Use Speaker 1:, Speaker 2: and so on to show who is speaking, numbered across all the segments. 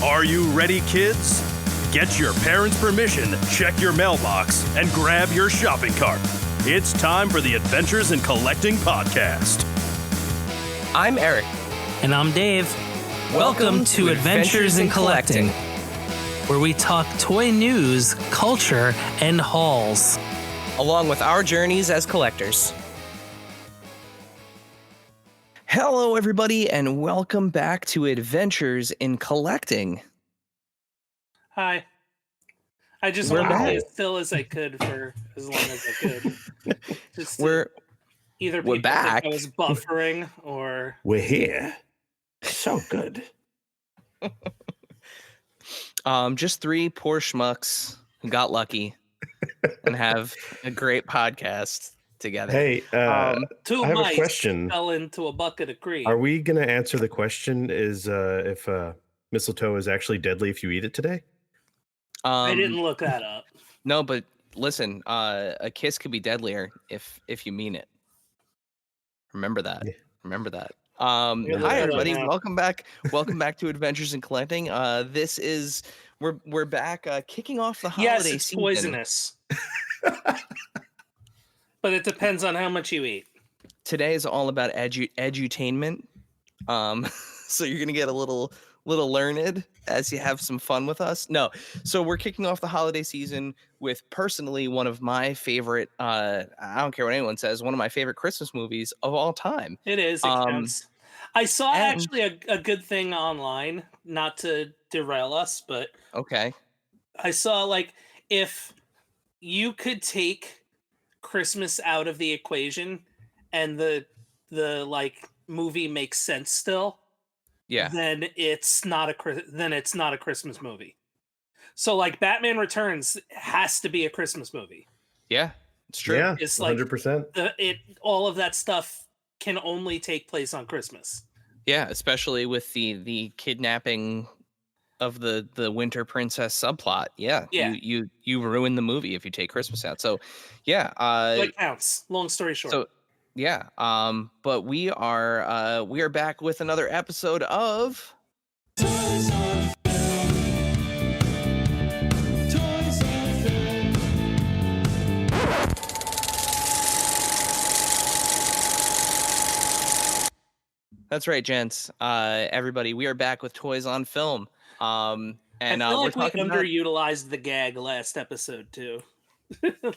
Speaker 1: Are you ready, kids? Get your parents' permission, check your mailbox, and grab your shopping cart. It's time for the Adventures in Collecting podcast.
Speaker 2: I'm Eric.
Speaker 3: And I'm Dave. Welcome to Adventures in Collecting, where we talk toy news, culture, and hauls,
Speaker 2: along with our journeys as collectors. Hello, everybody, and welcome back to Adventures in Collecting.
Speaker 4: Hi. I just wanted to be as still as I could for as long as I could. Just
Speaker 2: We're
Speaker 4: people
Speaker 2: back.
Speaker 4: think I was buffering or...
Speaker 5: We're here. So good.
Speaker 2: Just three poor schmucks who got lucky and have a great podcast together.
Speaker 5: Hey,
Speaker 4: two
Speaker 5: I have a
Speaker 4: mice
Speaker 5: question.
Speaker 4: fell into a bucket of cream.
Speaker 5: Are we going to answer the question is if mistletoe is actually deadly if you eat it today?
Speaker 4: I didn't look that up.
Speaker 2: No, but listen, a kiss could be deadlier if you mean it. Remember that.
Speaker 5: Yeah.
Speaker 2: Remember that.
Speaker 4: You're
Speaker 2: Hi
Speaker 4: literally
Speaker 2: everybody,
Speaker 4: now.
Speaker 2: welcome back. Welcome back to Adventures in Collecting. This is we're back kicking off the holiday
Speaker 4: Yes, it's
Speaker 2: season.
Speaker 4: poisonous. But it depends on how much you eat.
Speaker 2: Today is all about edutainment. So you're gonna get a little learned as you have some fun with us. No, so we're kicking off the holiday season with personally one of my favorite. I don't care what anyone says. One of my favorite Christmas movies of all time.
Speaker 4: It is. It counts. I saw
Speaker 2: and-
Speaker 4: actually a good thing online, not to derail us, but
Speaker 2: Okay.
Speaker 4: I saw like if you could take Christmas out of the equation and the like movie makes sense still,
Speaker 2: Yeah.
Speaker 4: then it's not a Christmas movie. So like Batman Returns has to be a Christmas movie.
Speaker 2: Yeah. It's true.
Speaker 5: Yeah,
Speaker 4: It's like
Speaker 5: 100%.
Speaker 4: All of that stuff can only take place on Christmas.
Speaker 2: Yeah, especially with the kidnapping of the winter princess subplot. Yeah.
Speaker 4: Yeah.
Speaker 2: You ruin the movie if you take Christmas out. So yeah,
Speaker 4: That counts. Long story short.
Speaker 2: so yeah, but we are back with another episode of That's right, gents. Everybody, we are back with Toys on Film. And
Speaker 4: I feel
Speaker 2: we're
Speaker 4: like we
Speaker 2: talking about,
Speaker 4: underutilized the gag last episode too.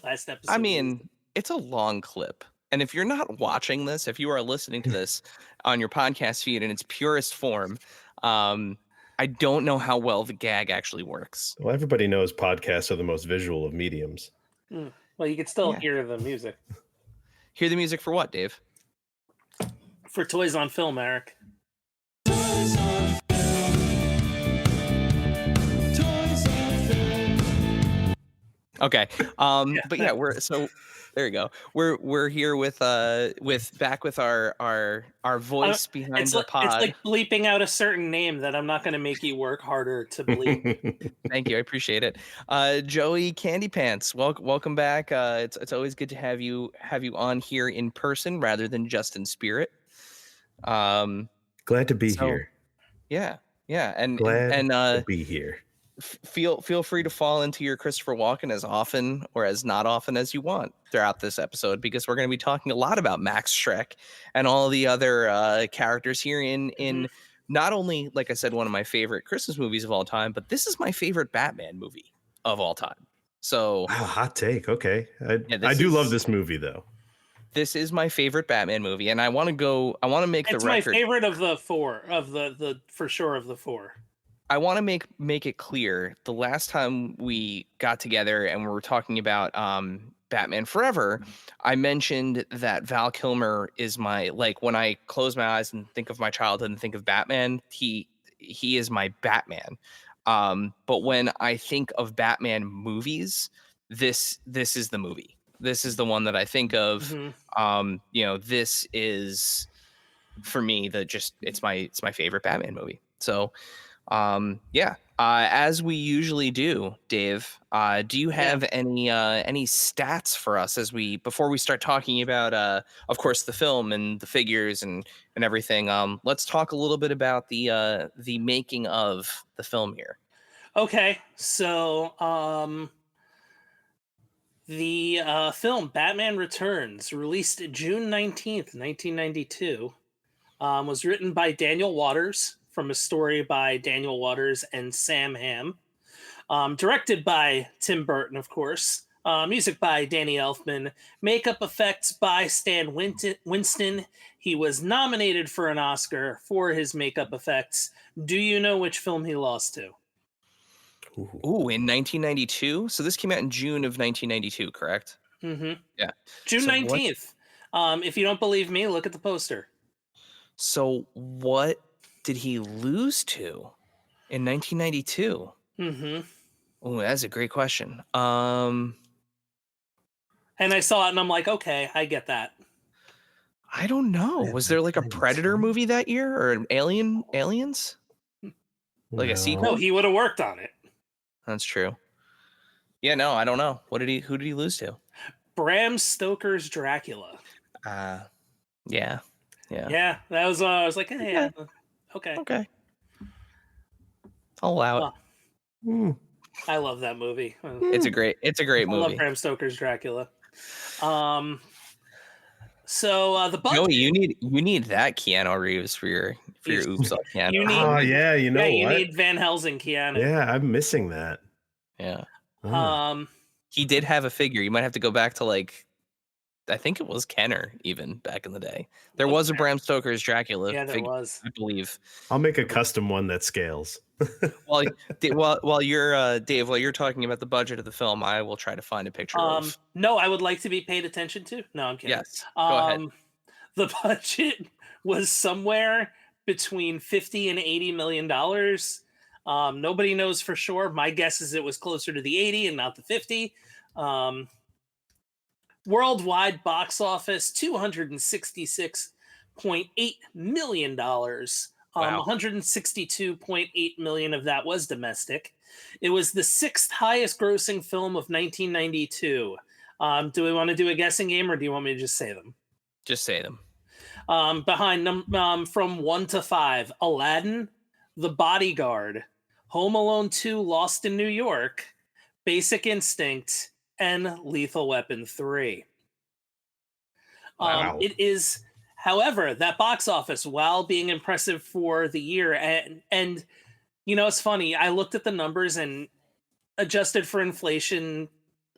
Speaker 4: Last episode.
Speaker 2: I mean, it's a long clip. And if you're not watching this, if you are listening to this on your podcast feed in its purest form, I don't know how well the gag actually works.
Speaker 5: Well, everybody knows podcasts are the most visual of mediums.
Speaker 4: Well, you can still
Speaker 2: Yeah.
Speaker 4: hear the music
Speaker 2: Hear the music for what, Dave?
Speaker 4: for Toys on Film, Eric.
Speaker 2: Okay. But yeah, there you go. We're here with our voice behind
Speaker 4: It's
Speaker 2: the
Speaker 4: like,
Speaker 2: pod.
Speaker 4: it's like bleeping out a certain name that I'm not going to make you work harder to bleep.
Speaker 2: Thank you, I appreciate it. Joey Candy Pants, welcome back. It's always good to have you on here in person rather than just in spirit.
Speaker 5: Glad to be here.
Speaker 2: Yeah, and
Speaker 5: To be here.
Speaker 2: feel free to fall into your Christopher Walken as often or as not often as you want throughout this episode, because we're going to be talking a lot about Max Schreck and all the other characters here in not only, like I said, one of my favorite Christmas movies of all time, but this is my favorite Batman movie of all time. So
Speaker 5: Wow, hot take. Okay.
Speaker 2: Yeah,
Speaker 5: I do love this movie though.
Speaker 2: this is my favorite Batman movie, and I want to make
Speaker 4: It's
Speaker 2: the
Speaker 4: my
Speaker 2: record.
Speaker 4: favorite of the four, of the for sure of the four.
Speaker 2: I want to make it clear. The last time we got together and we were talking about Batman Forever, I mentioned that Val Kilmer is my, like, when I close my eyes and think of my childhood and think of Batman, he is my Batman. But when I think of Batman movies, this is the movie. This is the one that I think of. This is, for me, it's my favorite Batman movie. So Yeah. As we usually do, Dave, do you have any stats for us before we start talking about, of course, the film and the figures and everything? Let's talk a little bit about the making of the film here.
Speaker 4: Okay, so the film Batman Returns, released June 19th, 1992, was written by Daniel Waters from a story by Daniel Waters and Sam Hamm. Directed by Tim Burton, of course. Music by Danny Elfman. Makeup effects by Stan Winston. He was nominated for an Oscar for his makeup effects. Do you know which film he lost to?
Speaker 2: Ooh, in 1992? So this came out in June of 1992, correct?
Speaker 4: Mm-hmm.
Speaker 2: Yeah.
Speaker 4: June
Speaker 2: So
Speaker 4: 19th. If you don't believe me, look at the poster.
Speaker 2: So what did he lose to in 1992?
Speaker 4: Mm-hmm.
Speaker 2: Oh, that's a great question.
Speaker 4: And I saw it and I'm like, okay, I get that.
Speaker 2: I don't know. Was there like a Predator movie that year or an Aliens? Like a sequel?
Speaker 4: No, he would have worked on it.
Speaker 2: That's true. Yeah, no, I don't know. Who did he lose to?
Speaker 4: Bram Stoker's Dracula.
Speaker 2: Yeah.
Speaker 4: Yeah, that was I was like, hey, yeah. Okay.
Speaker 2: I'll allow it.
Speaker 4: I love that movie.
Speaker 2: It's a great movie.
Speaker 4: I love Bram Stoker's Dracula. So the budget.
Speaker 2: Joey, you need that Keanu Reeves for your oops on Keanu.
Speaker 4: You need,
Speaker 5: you
Speaker 4: need Van Helsing Keanu.
Speaker 5: Yeah, I'm missing that.
Speaker 2: Yeah.
Speaker 4: He
Speaker 2: did have a figure. You might have to go back to I think it was Kenner even back in the day. There was a Bram Stoker's Dracula.
Speaker 4: Yeah, there
Speaker 2: figure,
Speaker 4: was.
Speaker 2: I believe.
Speaker 5: I'll make a custom one that scales.
Speaker 2: while you're Dave, while you're talking about the budget of the film, I will try to find a picture of.
Speaker 4: No, I would like to be paid attention to. No, I'm kidding.
Speaker 2: Yes. Go ahead.
Speaker 4: The budget was somewhere between $50 and $80 million. Nobody knows for sure. My guess is it was closer to the 80 and not the 50. Worldwide box office, $266.8 million.
Speaker 2: Wow.
Speaker 4: 162.8 million of that was domestic. It was the sixth highest grossing film of 1992. Do we want to do a guessing game or do you want me to just say them?
Speaker 2: Just say them.
Speaker 4: Behind them from 1 to 5, Aladdin, The Bodyguard, Home Alone 2, Lost in New York, Basic Instinct, and Lethal Weapon 3.
Speaker 5: Wow.
Speaker 4: It is, however, that box office, while being impressive for the year, and you know, it's funny, I looked at the numbers and adjusted for inflation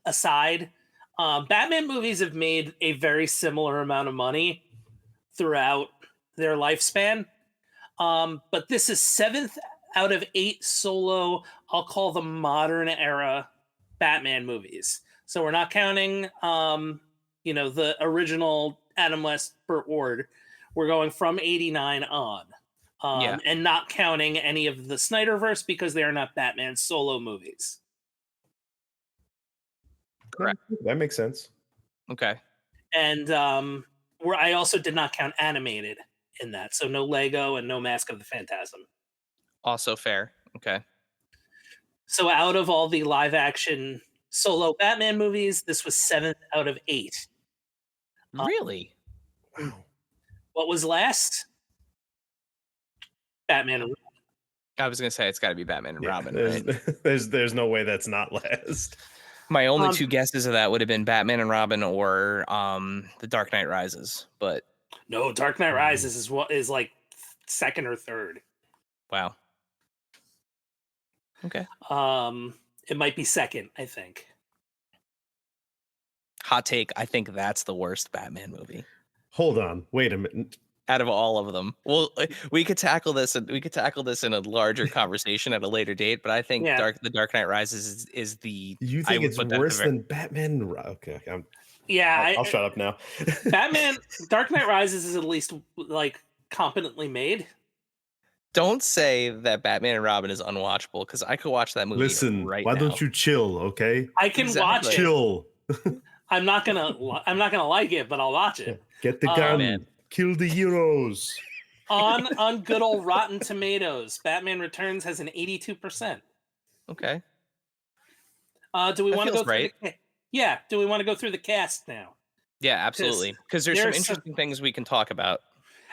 Speaker 4: aside, Batman movies have made a very similar amount of money throughout their lifespan. But this is 7th out of 8 solo, I'll call them modern era Batman movies. So we're not counting, the original Adam West, Burt Ward. We're going from 89 on. And not counting any of the Snyderverse because they are not Batman solo movies.
Speaker 2: Correct.
Speaker 5: That makes sense.
Speaker 2: Okay.
Speaker 4: And where I also did not count animated in that. So no Lego and no Mask of the Phantasm.
Speaker 2: Also fair. Okay.
Speaker 4: So out of all the live action solo Batman movies, this was 7th out of 8.
Speaker 2: Really?
Speaker 5: Wow.
Speaker 4: What was last? Batman and Robin.
Speaker 2: I was gonna say it's got to be Batman and Robin.
Speaker 5: There's,
Speaker 2: Right?
Speaker 5: there's no way that's not last.
Speaker 2: My only two guesses of that would have been Batman and Robin or The Dark Knight Rises. But
Speaker 4: no, Dark Knight Rises is what is like second or third.
Speaker 2: Wow. Okay.
Speaker 4: It might be second, I think.
Speaker 2: Hot take. I think that's the worst Batman movie
Speaker 5: Hold on. Wait a minute.
Speaker 2: out of all of them. Well, we could tackle this. We could tackle this in a larger conversation at a later date. But I think The Dark Knight Rises is the.
Speaker 5: You think it's worse than Batman? Okay. I'll shut up now.
Speaker 4: Batman Dark Knight Rises is at least like competently made.
Speaker 2: Don't say that Batman and Robin is unwatchable because I could watch that movie.
Speaker 5: Listen,
Speaker 2: right
Speaker 5: why
Speaker 2: now.
Speaker 5: don't you chill? Okay.
Speaker 4: I can watch it.
Speaker 5: Chill.
Speaker 4: I'm not gonna like it, but I'll watch it.
Speaker 5: Get the gun.
Speaker 2: Man.
Speaker 5: Kill the heroes.
Speaker 4: On good old Rotten Tomatoes, Batman Returns has an 82%.
Speaker 2: Okay.
Speaker 4: Do we
Speaker 2: That
Speaker 4: want to
Speaker 2: feels
Speaker 4: go through
Speaker 2: right.
Speaker 4: do we want to go through the cast now?
Speaker 2: Yeah, absolutely. Because there's some
Speaker 4: there's some
Speaker 2: interesting things we can talk about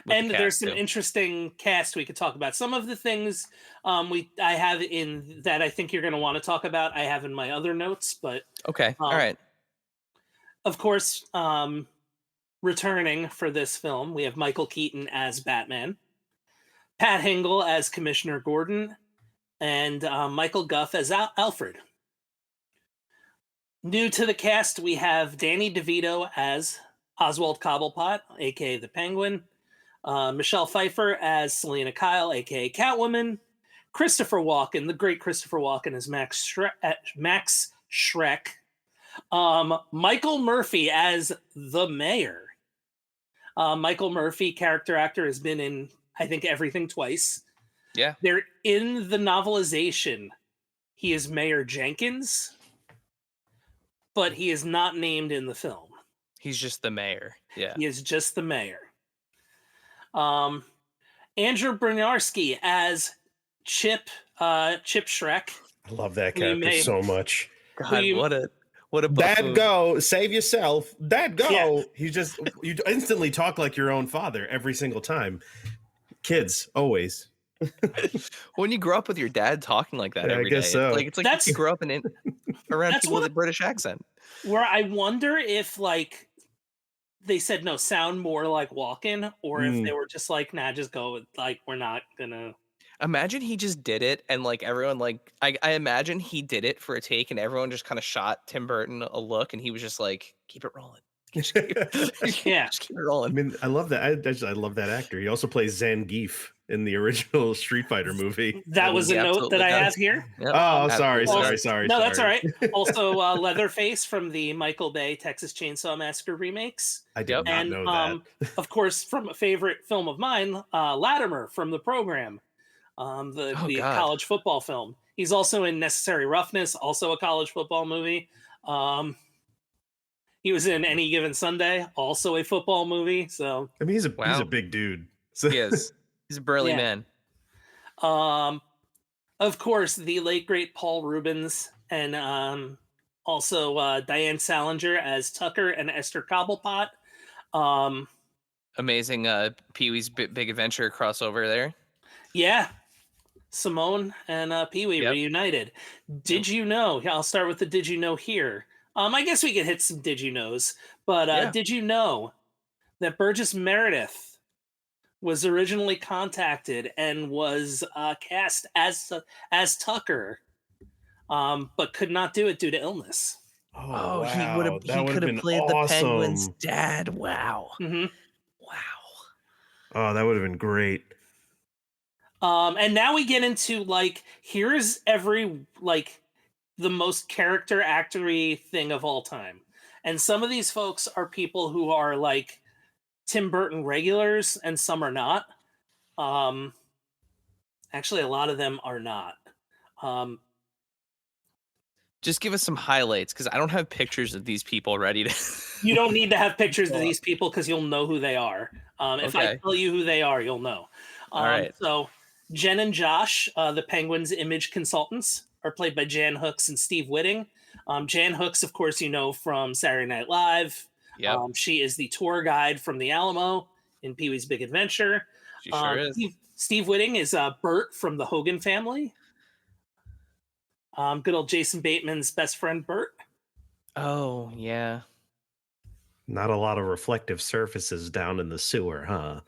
Speaker 2: with the
Speaker 4: and there's
Speaker 2: cast
Speaker 4: some
Speaker 2: too.
Speaker 4: interesting cast we could talk about. Some of the things I have in that I think you're going to want to talk about, I have in my other notes, but
Speaker 2: Okay. All
Speaker 4: um,
Speaker 2: right.
Speaker 4: of course, returning for this film, we have Michael Keaton as Batman, Pat Hingle as Commissioner Gordon, and Michael Guff as Alfred. New to the cast, we have Danny DeVito as Oswald Cobblepot, aka the Penguin, Michelle Pfeiffer as Selena Kyle, aka Catwoman, Christopher Walken, the great Christopher Walken as Max Shrek, Michael Murphy as the Mayor. Michael Murphy, character actor, has been in, I think, everything twice.
Speaker 2: Yeah.
Speaker 4: They're in the novelization. He is Mayor Jenkins, but he is not named in the film.
Speaker 2: He's just the mayor. Yeah.
Speaker 4: He is just the mayor. Andrew Bryniarski as Chip Shrek.
Speaker 5: I love that character so much.
Speaker 2: God, what a
Speaker 5: Dad,
Speaker 2: buffoon.
Speaker 5: go save yourself. Dad, go.
Speaker 4: Yeah.
Speaker 5: You instantly talk like your own father every single time. Kids, always.
Speaker 2: When you grow up with your dad talking like that
Speaker 5: Yeah, I
Speaker 2: every
Speaker 5: guess
Speaker 2: day,
Speaker 5: so.
Speaker 2: it's like you grew up around
Speaker 4: That's
Speaker 2: people with
Speaker 4: what-
Speaker 2: a British accent.
Speaker 4: Where I wonder if like they said no, sound more like Walken, or if they were just like, nah, just go with, like, we're not gonna.
Speaker 2: Imagine he just did it and like everyone like I imagine he did it for a take and everyone just kind of shot Tim Burton a look and he was just like, keep it rolling. Just keep it
Speaker 5: I
Speaker 2: rolling.
Speaker 5: mean, I love that. I love that actor. He also plays Zangief in the original Street Fighter movie.
Speaker 4: That was a
Speaker 2: He
Speaker 4: note that I
Speaker 2: absolutely
Speaker 4: have here.
Speaker 2: Yep.
Speaker 5: Oh, sorry.
Speaker 4: No, that's all right. Also, Leatherface from the Michael Bay Texas Chainsaw Massacre remakes.
Speaker 5: I did not know that.
Speaker 4: Of course, from a favorite film of mine, Latimer from The Program, the college football film. He's also in Necessary Roughness, also a college football movie. He was in Any Given Sunday, also a football movie. So
Speaker 5: I mean, he's a big dude. So.
Speaker 2: He is. He's a burly man.
Speaker 4: Of course, the late great Paul Rubens, and also Diane Salinger as Tucker and Esther Cobblepot.
Speaker 2: Amazing Pee-wee's Big Adventure crossover there.
Speaker 4: Yeah. Simone and Pee-wee reunited. Did you know? I'll start with the did you know here. I guess we could hit some did you knows, but did you know that Burgess Meredith was originally contacted and was cast as Tucker, but could not do it due to illness.
Speaker 5: Oh, wow.
Speaker 2: He could have played the Penguin's dad. Wow.
Speaker 4: Mm-hmm.
Speaker 2: Wow.
Speaker 5: Oh, that would have been great.
Speaker 4: And now we get into like, here's every like the most character actory thing of all time. And some of these folks are people who are like Tim Burton regulars and some are not. Actually, a lot of them are not.
Speaker 2: Just give us some highlights because I don't have pictures of these people ready to.
Speaker 4: You don't need to have pictures of these people because you'll know who they are. If I tell you who they are, you'll know.
Speaker 2: All right.
Speaker 4: So Jen and Josh, the Penguin's image consultants, are played by Jan Hooks and Steve Whitting. Jan Hooks, of course, you know from Saturday Night Live.
Speaker 2: Yep.
Speaker 4: She is the tour guide from the Alamo in Pee-wee's Big Adventure.
Speaker 2: She sure is.
Speaker 4: Steve Whitting is Bert from the Hogan family. Good old Jason Bateman's best friend, Bert.
Speaker 2: Oh, yeah.
Speaker 5: Not a lot of reflective surfaces down in the sewer, huh?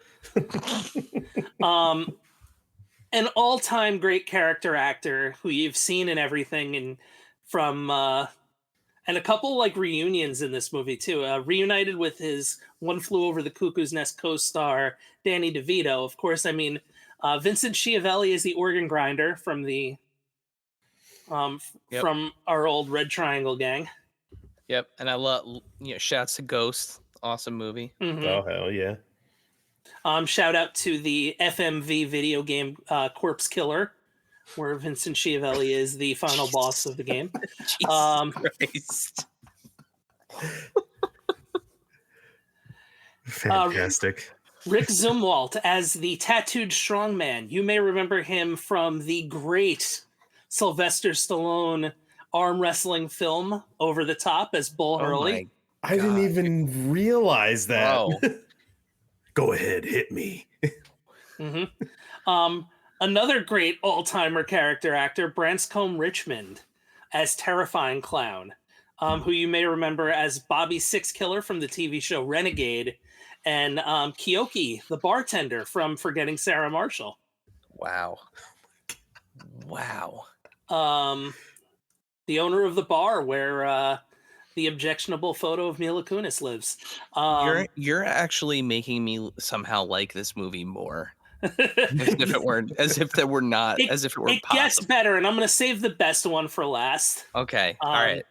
Speaker 4: An all-time great character actor who you've seen in everything, and from and a couple like reunions in this movie too. Reunited with his One Flew Over the Cuckoo's Nest co-star Danny DeVito. Of course, I mean Vincent Schiavelli is the organ grinder from the from our old Red Triangle gang.
Speaker 2: Yep, and I love shouts to Ghost, awesome movie.
Speaker 4: Mm-hmm.
Speaker 5: Oh hell yeah!
Speaker 4: Shout out to the FMV video game Corpse Killer, where Vincent Schiavelli is the final boss of the game.
Speaker 2: Christ.
Speaker 5: Fantastic.
Speaker 4: Rick Zumwalt as the tattooed strongman. You may remember him from the great Sylvester Stallone arm wrestling film Over the Top as Bull
Speaker 2: Oh
Speaker 4: Hurley.
Speaker 2: my
Speaker 5: I didn't
Speaker 2: God.
Speaker 5: even realize that.
Speaker 2: Bro.
Speaker 5: Go ahead, hit me.
Speaker 4: Another great old-timer character actor, Branscombe Richmond as Terrifying Clown, who you may remember as Bobby Six Killer from the TV show Renegade, and Kyoki, the bartender from Forgetting Sarah Marshall.
Speaker 2: Wow.
Speaker 4: The owner of the bar where the objectionable photo of Mila Kunis lives.
Speaker 2: You're actually making me somehow like this movie more. As if it were
Speaker 4: It gets
Speaker 2: possible.
Speaker 4: better, and I'm going to save the best one for last.
Speaker 2: Okay. All right.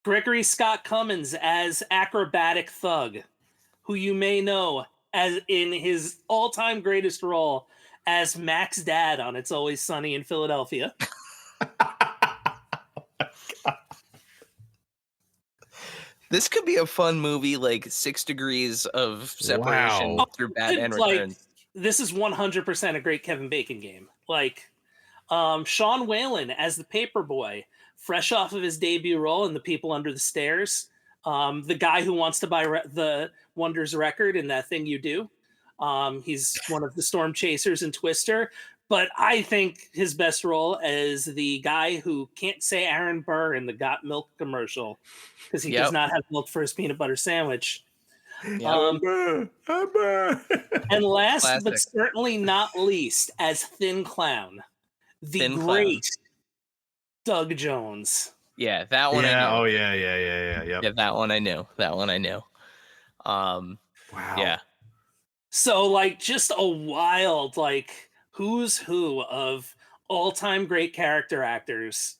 Speaker 4: Gregory Scott Cummins as Acrobatic Thug, who you may know as in his all-time greatest role as Mac's dad on It's Always Sunny in Philadelphia.
Speaker 2: This could be a fun movie, like 6 Degrees of Separation
Speaker 5: Wow.
Speaker 2: through Batman
Speaker 4: Like,
Speaker 2: Returns.
Speaker 4: this is 100% a great Kevin Bacon game. Like, Sean Whalen as the Paperboy, fresh off of his debut role in The People Under the Stairs, the guy who wants to buy the Wonders record in That Thing You Do. He's one of the storm chasers in Twister, but I think his best role is the guy who can't say Aaron Burr in the Got Milk commercial because he does not have milk for his peanut butter sandwich. And last
Speaker 2: Classic.
Speaker 4: but certainly not least, as Thin Clown, the
Speaker 2: Thin
Speaker 4: great Doug Jones.
Speaker 2: Yeah, that one
Speaker 5: Yeah.
Speaker 2: I knew.
Speaker 5: Oh yeah. Yep.
Speaker 2: Yeah, that one I knew.
Speaker 5: Wow.
Speaker 2: Yeah.
Speaker 4: So, like, just a wild, like, who's who of all-time great character actors.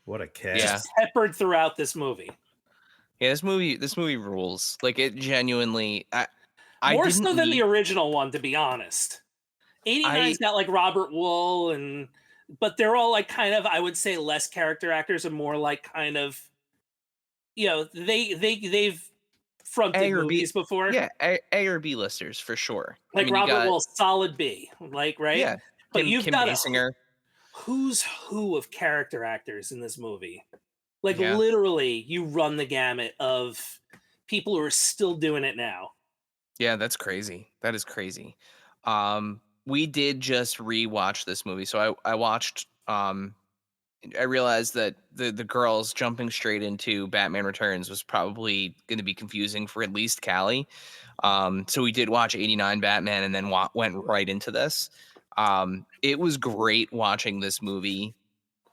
Speaker 5: What a cast.
Speaker 2: Yeah.
Speaker 4: Peppered throughout this movie.
Speaker 2: Yeah, this movie rules. Like, it genuinely.
Speaker 4: More so than the original one, to be honest. 89's got like Robert Wool but they're all like kind of, I would say, less character actors and more like kind of, they've fronted movies before.
Speaker 2: Yeah, A or B listers for sure.
Speaker 4: Like Robert Wool, solid B, like, right?
Speaker 2: Yeah,
Speaker 4: but you've
Speaker 2: Kim
Speaker 4: got
Speaker 2: Basinger.
Speaker 4: Who's who of character actors in this movie? Like, literally, you run the gamut of people who are still doing it now.
Speaker 2: Yeah, that's crazy. That is crazy. We did just rewatch this movie, so I watched. I realized that the girls jumping straight into Batman Returns was probably going to be confusing for at least Callie. So we did watch 89 Batman and then went right into this. It was great watching this movie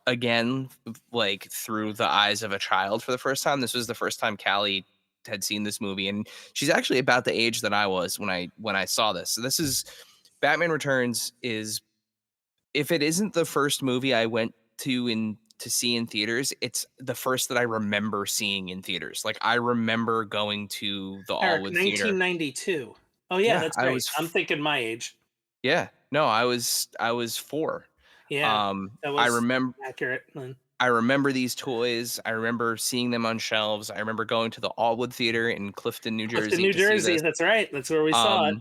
Speaker 2: again, like through the eyes of a child for the first time. This was the first time Callie had seen this movie, and she's actually about the age that I was when I saw this. So this is Batman Returns is, if it isn't the first movie I went to see in theaters, it's the first that I remember seeing in theaters. Like, I remember going to the Allwood Theater.
Speaker 4: 1992. Oh yeah, that's great. I'm thinking my age.
Speaker 2: Yeah, no, I was 4.
Speaker 4: Yeah, that was
Speaker 2: I remember
Speaker 4: accurate. Then.
Speaker 2: I remember these toys. I remember seeing them on shelves. I remember going to the Allwood Theater in Clifton, New Jersey.
Speaker 4: New Jersey, that's right. That's where we saw it.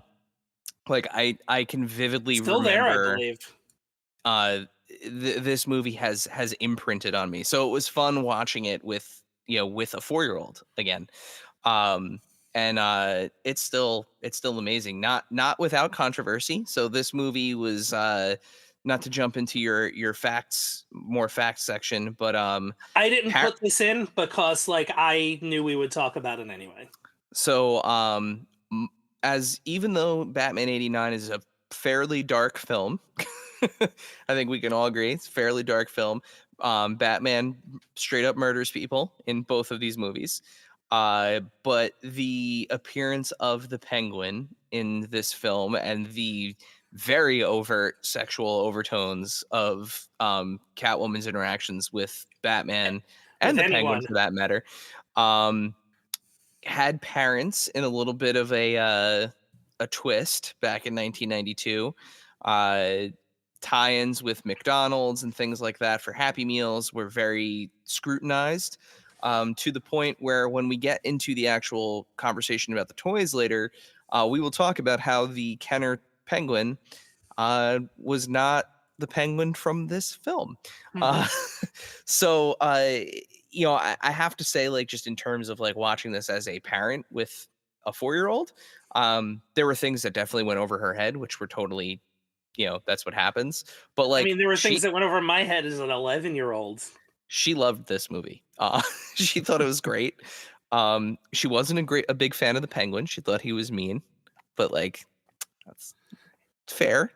Speaker 2: Like, I can vividly
Speaker 4: still
Speaker 2: remember.
Speaker 4: There, I believe.
Speaker 2: This movie has imprinted on me. So it was fun watching it with a 4-year-old again. And it's still amazing. Not without controversy. So this movie was not to jump into your more facts section, but
Speaker 4: I didn't put this in because like I knew we would talk about it anyway.
Speaker 2: So as even though Batman 89 is a fairly dark film, I think we can all agree it's a fairly dark film. Batman straight up murders people in both of these movies. But the appearance of the Penguin in this film and the very overt sexual overtones of Catwoman's interactions with Batman and the Penguin, for that matter, had parents in a little bit of a twist back in 1992. Tie-ins with McDonald's and things like that for Happy Meals were very scrutinized, to the point where when we get into the actual conversation about the toys later, we will talk about how the Kenner penguin was not the penguin from this film. So, I have to say, like, just in terms of like watching this as a parent with a 4-year-old, there were things that definitely went over her head, which were totally, that's what happens. But
Speaker 4: I
Speaker 2: like,
Speaker 4: mean, there were things that went over my head as an 11-year-old.
Speaker 2: she loved this movie. She thought it was great. She wasn't a big fan of the penguin. She thought he was mean, but like, that's fair.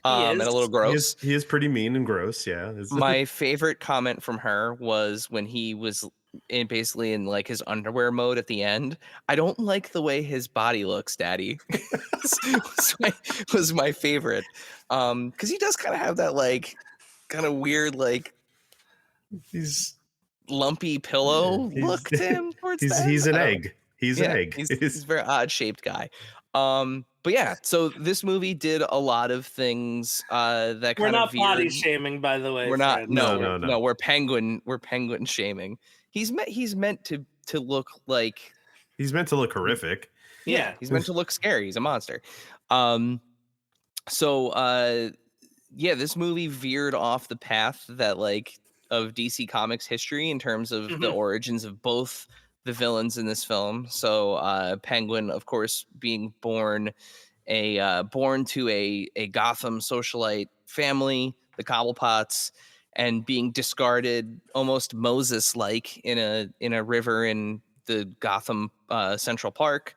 Speaker 4: He
Speaker 2: And a
Speaker 4: is.
Speaker 2: little gross.
Speaker 5: He is pretty mean and gross. Yeah.
Speaker 2: My favorite comment from her was when he was basically in like his underwear mode at the end. I don't like the way his body looks, Daddy. was my favorite. Because he does kind of have that like kind of weird like
Speaker 5: he's
Speaker 2: lumpy pillow look to him towards the end.
Speaker 5: he's an egg. He's an egg.
Speaker 2: He's a very odd shaped guy. But yeah, so this movie did a lot of things that
Speaker 4: We're
Speaker 2: kind
Speaker 4: not
Speaker 2: of
Speaker 4: body shaming, by the way.
Speaker 2: We're not.
Speaker 4: friends.
Speaker 2: No, we're penguin shaming. He's meant to look like
Speaker 5: he's meant to look horrific.
Speaker 2: Yeah, he's meant to look scary. He's a monster. So yeah, this movie veered off the path that like of DC Comics history in terms of the origins of both the villains in this film. So Penguin, of course, being born to a Gotham socialite family, the Cobblepots, and being discarded almost Moses-like in a river in the Gotham Central Park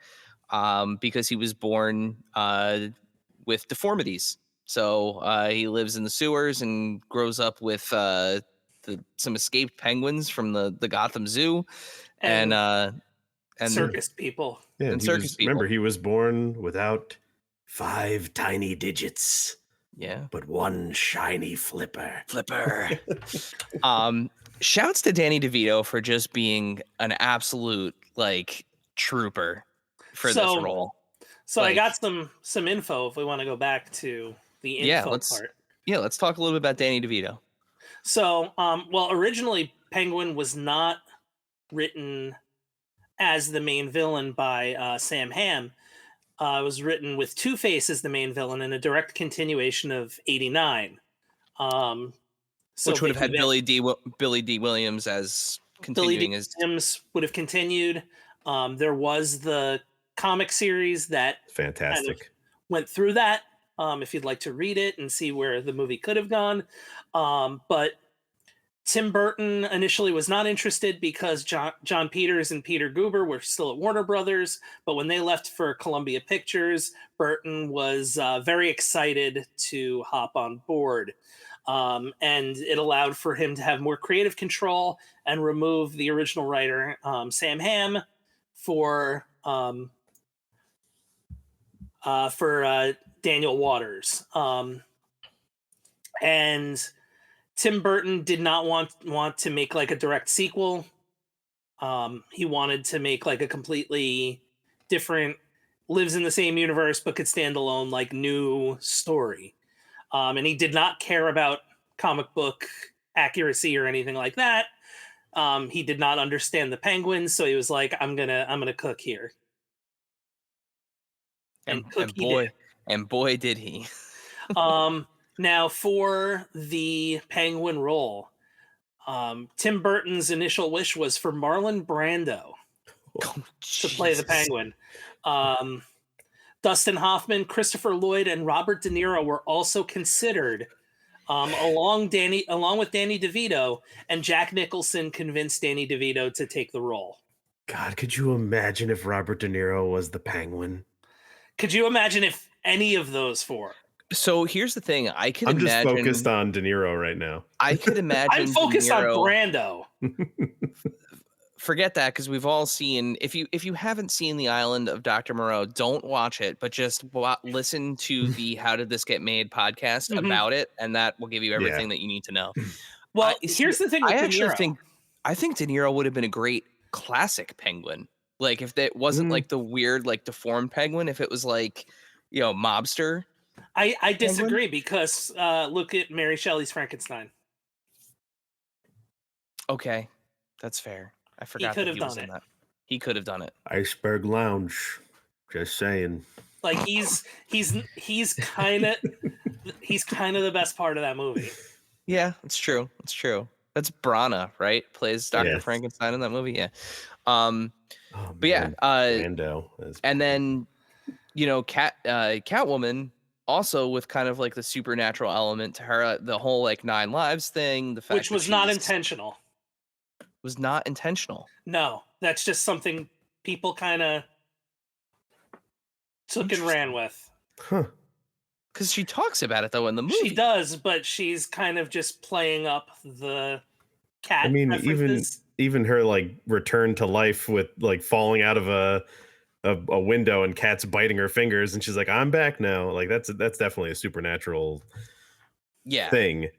Speaker 2: because he was born with deformities. So he lives in the sewers and grows up with some escaped penguins from the Gotham Zoo and
Speaker 4: circus people.
Speaker 5: Yeah,
Speaker 2: and circus people.
Speaker 5: Remember, he was born without 5 tiny digits.
Speaker 2: Yeah.
Speaker 5: But 1 shiny flipper.
Speaker 2: Shouts to Danny DeVito for just being an absolute like trooper for this role.
Speaker 4: So I got some info if we want to go back to the info part.
Speaker 2: Yeah, let's talk a little bit about Danny DeVito.
Speaker 4: So, well, originally Penguin was not written as the main villain by Sam Hamm. It was written with Two-Face as the main villain in a direct continuation of '89.
Speaker 2: Which would have had Billy D. Williams as continuing as
Speaker 4: Williams would have continued. There was the comic series that
Speaker 5: fantastic
Speaker 4: kind of went through that. If you'd like to read it and see where the movie could have gone, but Tim Burton initially was not interested because John Peters and Peter Guber were still at Warner Brothers. But when they left for Columbia Pictures, Burton was very excited to hop on board. And it allowed for him to have more creative control and remove the original writer, Sam Hamm, for Daniel Waters. And Tim Burton did not want to make like a direct sequel. He wanted to make like a completely different, lives in the same universe but could stand alone, like new story. And he did not care about comic book accuracy or anything like that. He did not understand the Penguins, so he was like, "I'm gonna cook here."
Speaker 2: And boy did he.
Speaker 4: Now, for the Penguin role, Tim Burton's initial wish was for Marlon Brando to play the Penguin. Dustin Hoffman, Christopher Lloyd, and Robert De Niro were also considered, along with Danny DeVito, and Jack Nicholson convinced Danny DeVito to take the role.
Speaker 5: God, could you imagine if Robert De Niro was the Penguin?
Speaker 4: Could you imagine if any of those four?
Speaker 2: So here's the thing. I'm
Speaker 5: just focused on De Niro right now.
Speaker 2: I could imagine.
Speaker 4: I'm focused on Brando.
Speaker 2: Forget that, because we've all seen. If you haven't seen The Island of Dr. Moreau, don't watch it, but just listen to the How Did This Get Made podcast about it, and that will give you everything that you need to know.
Speaker 4: Well, here's the thing with De Niro.
Speaker 2: I think De Niro would have been a great classic Penguin. Like if that wasn't like the weird, like deformed Penguin, if it was like, mobster.
Speaker 4: I disagree because look at Mary Shelley's Frankenstein.
Speaker 2: Okay, that's fair. I forgot
Speaker 4: he could have done it.
Speaker 2: He could have done it.
Speaker 5: Iceberg Lounge. Just saying.
Speaker 4: Like he's kind of the best part of that movie.
Speaker 2: Yeah, it's true. It's true. That's Brana, right? Plays Dr.
Speaker 5: Yes.
Speaker 2: Frankenstein in that movie. Yeah.
Speaker 5: Oh,
Speaker 2: But yeah,
Speaker 5: man. Brando is
Speaker 2: and
Speaker 5: great.
Speaker 2: then Catwoman also with kind of like the supernatural element to her, the whole like 9 lives thing, the fact
Speaker 4: Which
Speaker 2: that
Speaker 4: was not
Speaker 2: she's-
Speaker 4: intentional.
Speaker 2: was not intentional.
Speaker 4: No, that's just something people kind of took and ran with.
Speaker 5: Huh.
Speaker 2: Because she talks about it though in the movie.
Speaker 4: She does, but she's kind of just playing up the cat
Speaker 5: I mean,
Speaker 4: references.
Speaker 5: even her like return to life with like falling out of a window and cats biting her fingers, and she's like, "I'm back now." Like that's definitely a supernatural thing.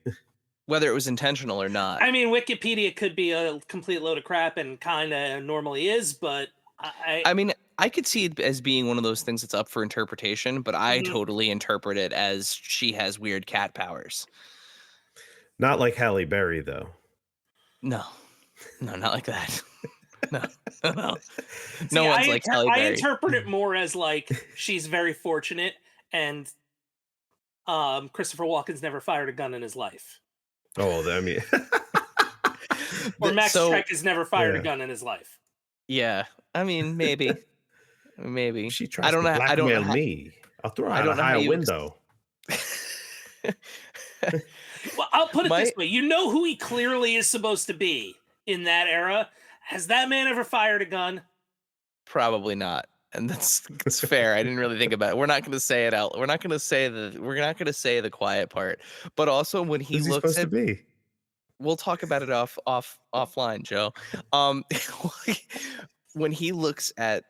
Speaker 2: Whether it was intentional or not.
Speaker 4: I mean, Wikipedia could be a complete load of crap and kind of normally is, but
Speaker 2: I mean, I could see it as being one of those things that's up for interpretation, but I totally interpret it as she has weird cat powers.
Speaker 5: Not like Halle Berry, though.
Speaker 2: No, not like that. No.
Speaker 4: See,
Speaker 2: No one's like Halle Berry.
Speaker 4: I interpret it more as like she's very fortunate, and Christopher Walken's never fired a gun in his life.
Speaker 5: Oh, I mean,
Speaker 4: or Max Schreck has never fired a gun in his life.
Speaker 2: Yeah, I mean, maybe.
Speaker 5: She tries to blackmail me. I'll throw her out a high window.
Speaker 4: Well, I'll put it this way: you know who he clearly is supposed to be in that era. Has that man ever fired a gun?
Speaker 2: Probably not. And that's fair. I didn't really think about it. We're not going to say it out. We're not going to say the quiet part. But also when he
Speaker 5: Who's he
Speaker 2: looks
Speaker 5: supposed to be?
Speaker 2: We'll talk about it offline, Joe. When he looks at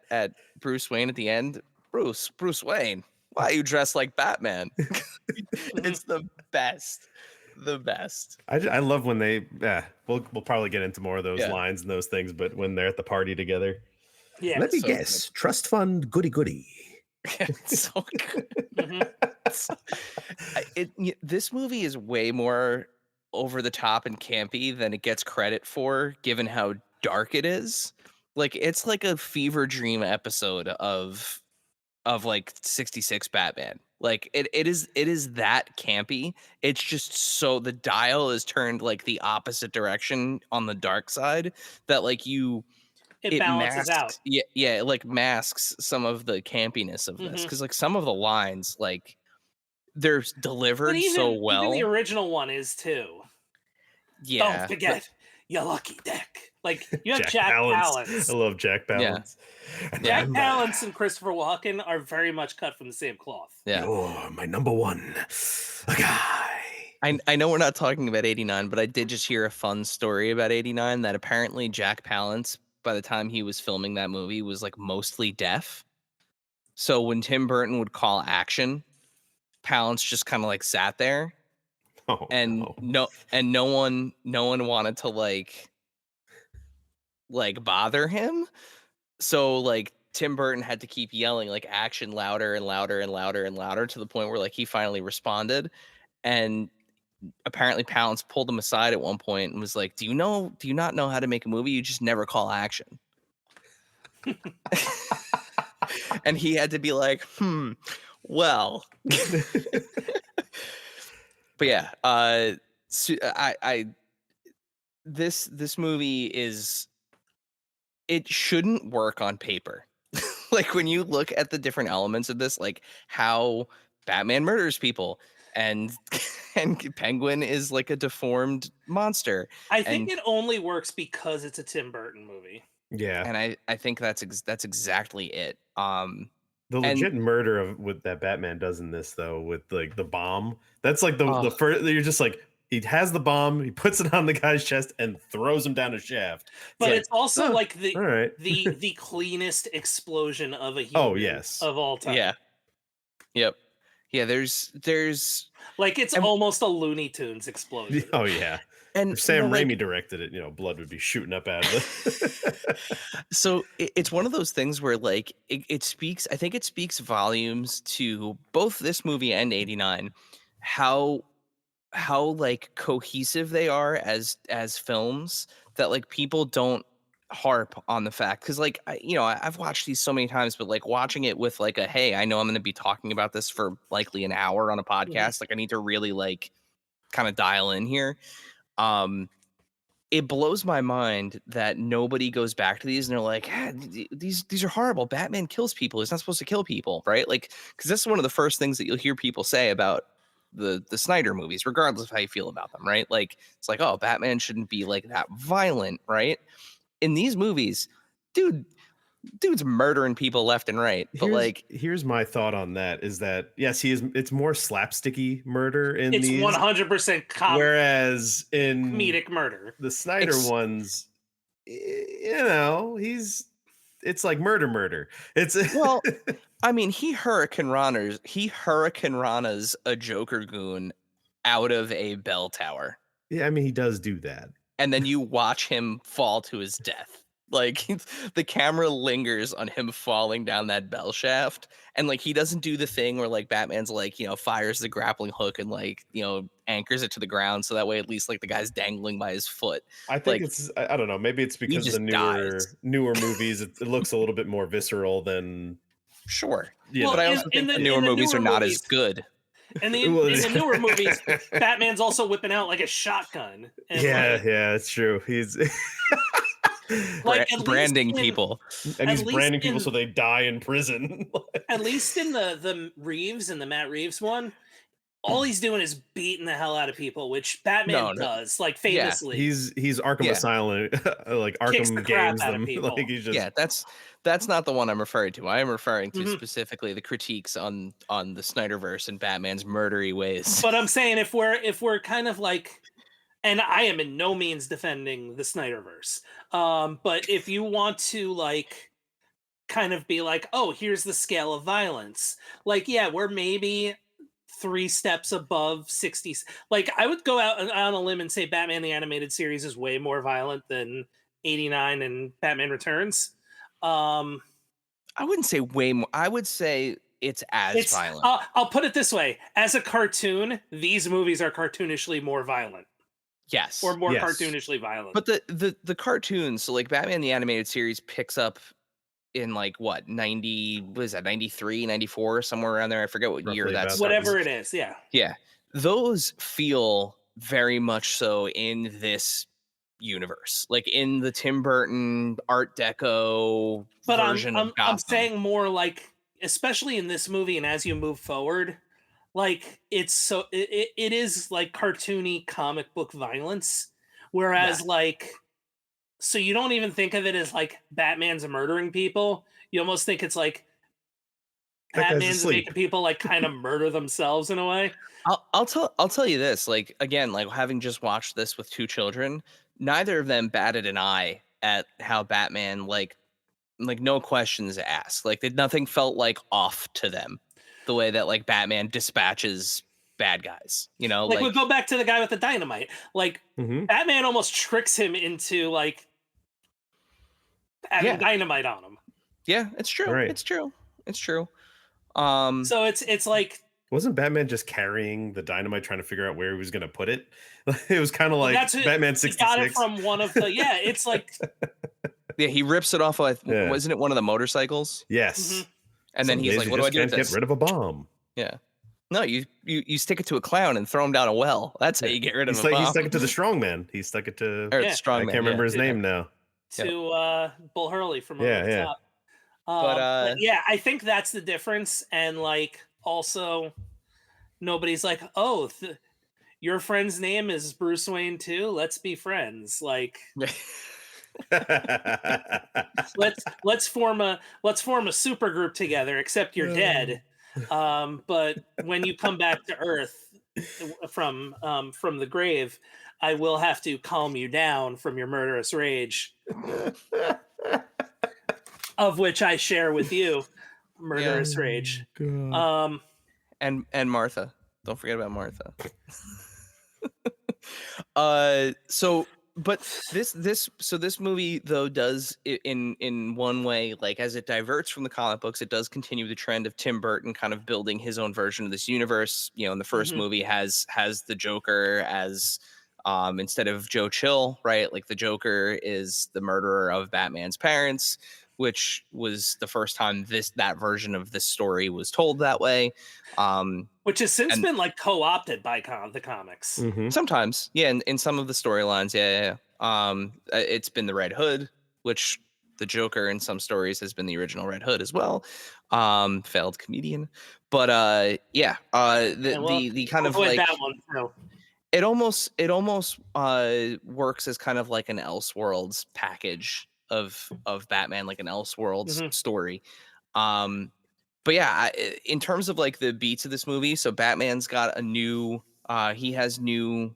Speaker 2: Bruce Wayne at the end, Bruce Wayne, why are you dressed like Batman? It's the best. The best.
Speaker 5: I love when they we'll probably get into more of those lines and those things, but when they're at the party together.
Speaker 4: Yeah.
Speaker 5: Let me guess. Good. Trust fund goody.
Speaker 2: It's so good. This movie is way more over the top and campy than it gets credit for, given how dark it is. Like it's like a fever dream episode of like 66 Batman. Like it is that campy. It's just so the dial is turned like the opposite direction on the dark side that like it
Speaker 4: balances out.
Speaker 2: Yeah, it like masks some of the campiness of this because like some of the lines like they're delivered so well.
Speaker 4: Even the original one is too.
Speaker 2: Yeah,
Speaker 4: don't forget your lucky deck. Like you have Jack Palance.
Speaker 5: I love Jack Palance.
Speaker 4: Yeah. Jack Palance and Christopher Walken are very much cut from the same cloth.
Speaker 2: Yeah,
Speaker 5: you're my number one guy.
Speaker 2: I know we're not talking about 89, but I did just hear a fun story about 89 that apparently Jack Palance, by the time he was filming that movie, was like mostly deaf. So when Tim Burton would call action, Palance just kind of like sat there. No one wanted to like bother him. So like Tim Burton had to keep yelling like action louder and louder and louder and louder to the point where like he finally responded. And apparently Palance pulled him aside at one point and was like, do you not know how to make a movie? You just never call action. And he had to be like, well. But yeah, this movie it shouldn't work on paper. Like when you look at the different elements of this, like how Batman murders people and Penguin is like a deformed monster.
Speaker 4: I think it only works because it's a Tim Burton movie.
Speaker 5: Yeah.
Speaker 2: And I think that's exactly it.
Speaker 5: The legit murder with that Batman does in this though, with like the bomb. That's like the first. You're just like he has the bomb, he puts it on the guy's chest and throws him down a shaft.
Speaker 4: But it's also like the
Speaker 5: right.
Speaker 4: the cleanest explosion of a human of all time.
Speaker 2: Yeah. Yep. Yeah. There's
Speaker 4: like it's almost a Looney Tunes explosion.
Speaker 5: Oh yeah.
Speaker 2: And
Speaker 5: if Sam Raimi directed it, blood would be shooting up out of it.
Speaker 2: So it's one of those things where like it speaks. I think it speaks volumes to both this movie and 89. How like cohesive they are as films that like people don't harp on the fact, because like I've watched these so many times, but like watching it with like a, hey, I know I'm going to be talking about this for likely an hour on a podcast, like I need to really like kind of dial in here. It blows my mind that nobody goes back to these and they're like, these are horrible. Batman kills people. He's not supposed to kill people, right? Like, because that's one of the first things that you'll hear people say about the Snyder movies, regardless of how you feel about them, right? Like, it's like, oh, Batman shouldn't be like that violent, right? In these movies, dude's murdering people left and right. But
Speaker 5: here's my thought on that is that yes, it's more slapsticky murder in
Speaker 4: it's
Speaker 5: these.
Speaker 4: 100%
Speaker 5: whereas in
Speaker 4: comedic murder.
Speaker 5: The Snyder ones, it's like murder. It's
Speaker 2: well, I mean, he Hurricane Ranas a Joker goon out of a bell tower.
Speaker 5: Yeah, I mean, he does do that.
Speaker 2: And then you watch him fall to his death. Like, the camera lingers on him falling down that bell shaft. And, like, he doesn't do the thing where, like, Batman's, like, fires the grappling hook and, like, anchors it to the ground. So that way, at least, like, the guy's dangling by his foot.
Speaker 5: I think I don't know. Maybe it's because the newer movies, it looks a little bit more visceral than.
Speaker 2: Sure.
Speaker 5: Yeah.
Speaker 2: But I also think the newer movies are not as good.
Speaker 4: And in the newer movies, Batman's also whipping out like a shotgun. And
Speaker 5: it's true. He's
Speaker 2: like branding people,
Speaker 5: and he's branding people so they die in prison.
Speaker 4: At least in the Reeves and the Matt Reeves one, all he's doing is beating the hell out of people, which Batman does, like famously.
Speaker 5: Yeah. He's Arkham Asylum, like Arkham games them. Like he's just
Speaker 2: that's not the one I'm referring to. I am referring to specifically the critiques on the Snyderverse and Batman's murdery ways.
Speaker 4: But I'm saying if we're kind of like, and I am in no means defending the Snyderverse, but if you want to like kind of be like, oh, here's the scale of violence, like we're maybe 3 steps above 60s. Like I would go out on a limb and say Batman the Animated Series is way more violent than 89 and Batman Returns.
Speaker 2: I wouldn't say way more. I would say it's violent.
Speaker 4: I'll put it this way: as a cartoon, these movies are cartoonishly more violent.
Speaker 2: Yes,
Speaker 4: or more cartoonishly violent.
Speaker 2: But the cartoons, so like Batman the Animated Series picks up in like what 90? What is that? 93, 94, somewhere around there. I forget what year that's.
Speaker 4: Whatever it is,
Speaker 2: yeah. Those feel very much so in this universe, like in the Tim Burton Art Deco version of Gotham.
Speaker 4: I'm saying more like, especially in this movie, and as you move forward, like it is like cartoony comic book violence, whereas like, so you don't even think of it as like Batman's murdering people. You almost think it's like Batman's making people like kind of murder themselves in a way.
Speaker 2: I'll tell you this, like, again, like having just watched this with 2 children, neither of them batted an eye at how Batman, like no questions asked. Like nothing felt like off to them the way that like Batman dispatches bad guys,
Speaker 4: like we go back to the guy with the dynamite. Like Batman almost tricks him into like having dynamite on him.
Speaker 2: Yeah, it's true. Right. It's true.
Speaker 4: So it's like,
Speaker 5: wasn't Batman just carrying the dynamite, trying to figure out where he was going to put it? It was kind of like Batman 66.
Speaker 4: Got it from one of the it's like
Speaker 2: he rips it off of wasn't it one of the motorcycles?
Speaker 5: Yes.
Speaker 2: And then he's like, "What do I do with this?
Speaker 5: Get rid of a bomb."
Speaker 2: Yeah. No, you stick it to a clown and throw him down a well. That's how you get rid of a bomb.
Speaker 5: He stuck it to the strongman. He stuck it to
Speaker 2: strongman.
Speaker 5: I can't remember his name now.
Speaker 4: To Bull Hurley from Over the Top. But I think that's the difference. And like, also, nobody's like, oh, your friend's name is Bruce Wayne too. Let's be friends. Like, let's form a super group together. Except you're dead. But when you come back to Earth from the grave, I will have to calm you down from your murderous rage. Of which I share with you, murderous rage.
Speaker 2: And Martha. Don't forget about Martha. But this movie though does in one way, like as it diverts from the comic books, it does continue the trend of Tim Burton kind of building his own version of this universe. In the first movie has the Joker as Instead of Joe Chill, right? Like the Joker is the murderer of Batman's parents, which was the first time that version of this story was told that way.
Speaker 4: Which has since been like co-opted by the comics.
Speaker 5: Mm-hmm.
Speaker 2: Sometimes, yeah, in some of the storylines, yeah. It's been the Red Hood, which the Joker in some stories has been the original Red Hood as well. Failed comedian, but the kind of
Speaker 4: avoid
Speaker 2: like
Speaker 4: that one too.
Speaker 2: it almost works as kind of like an Elseworlds package of Batman, like an Elseworlds story. But yeah, in terms of like the beats of this movie, so Batman's got a new he has a new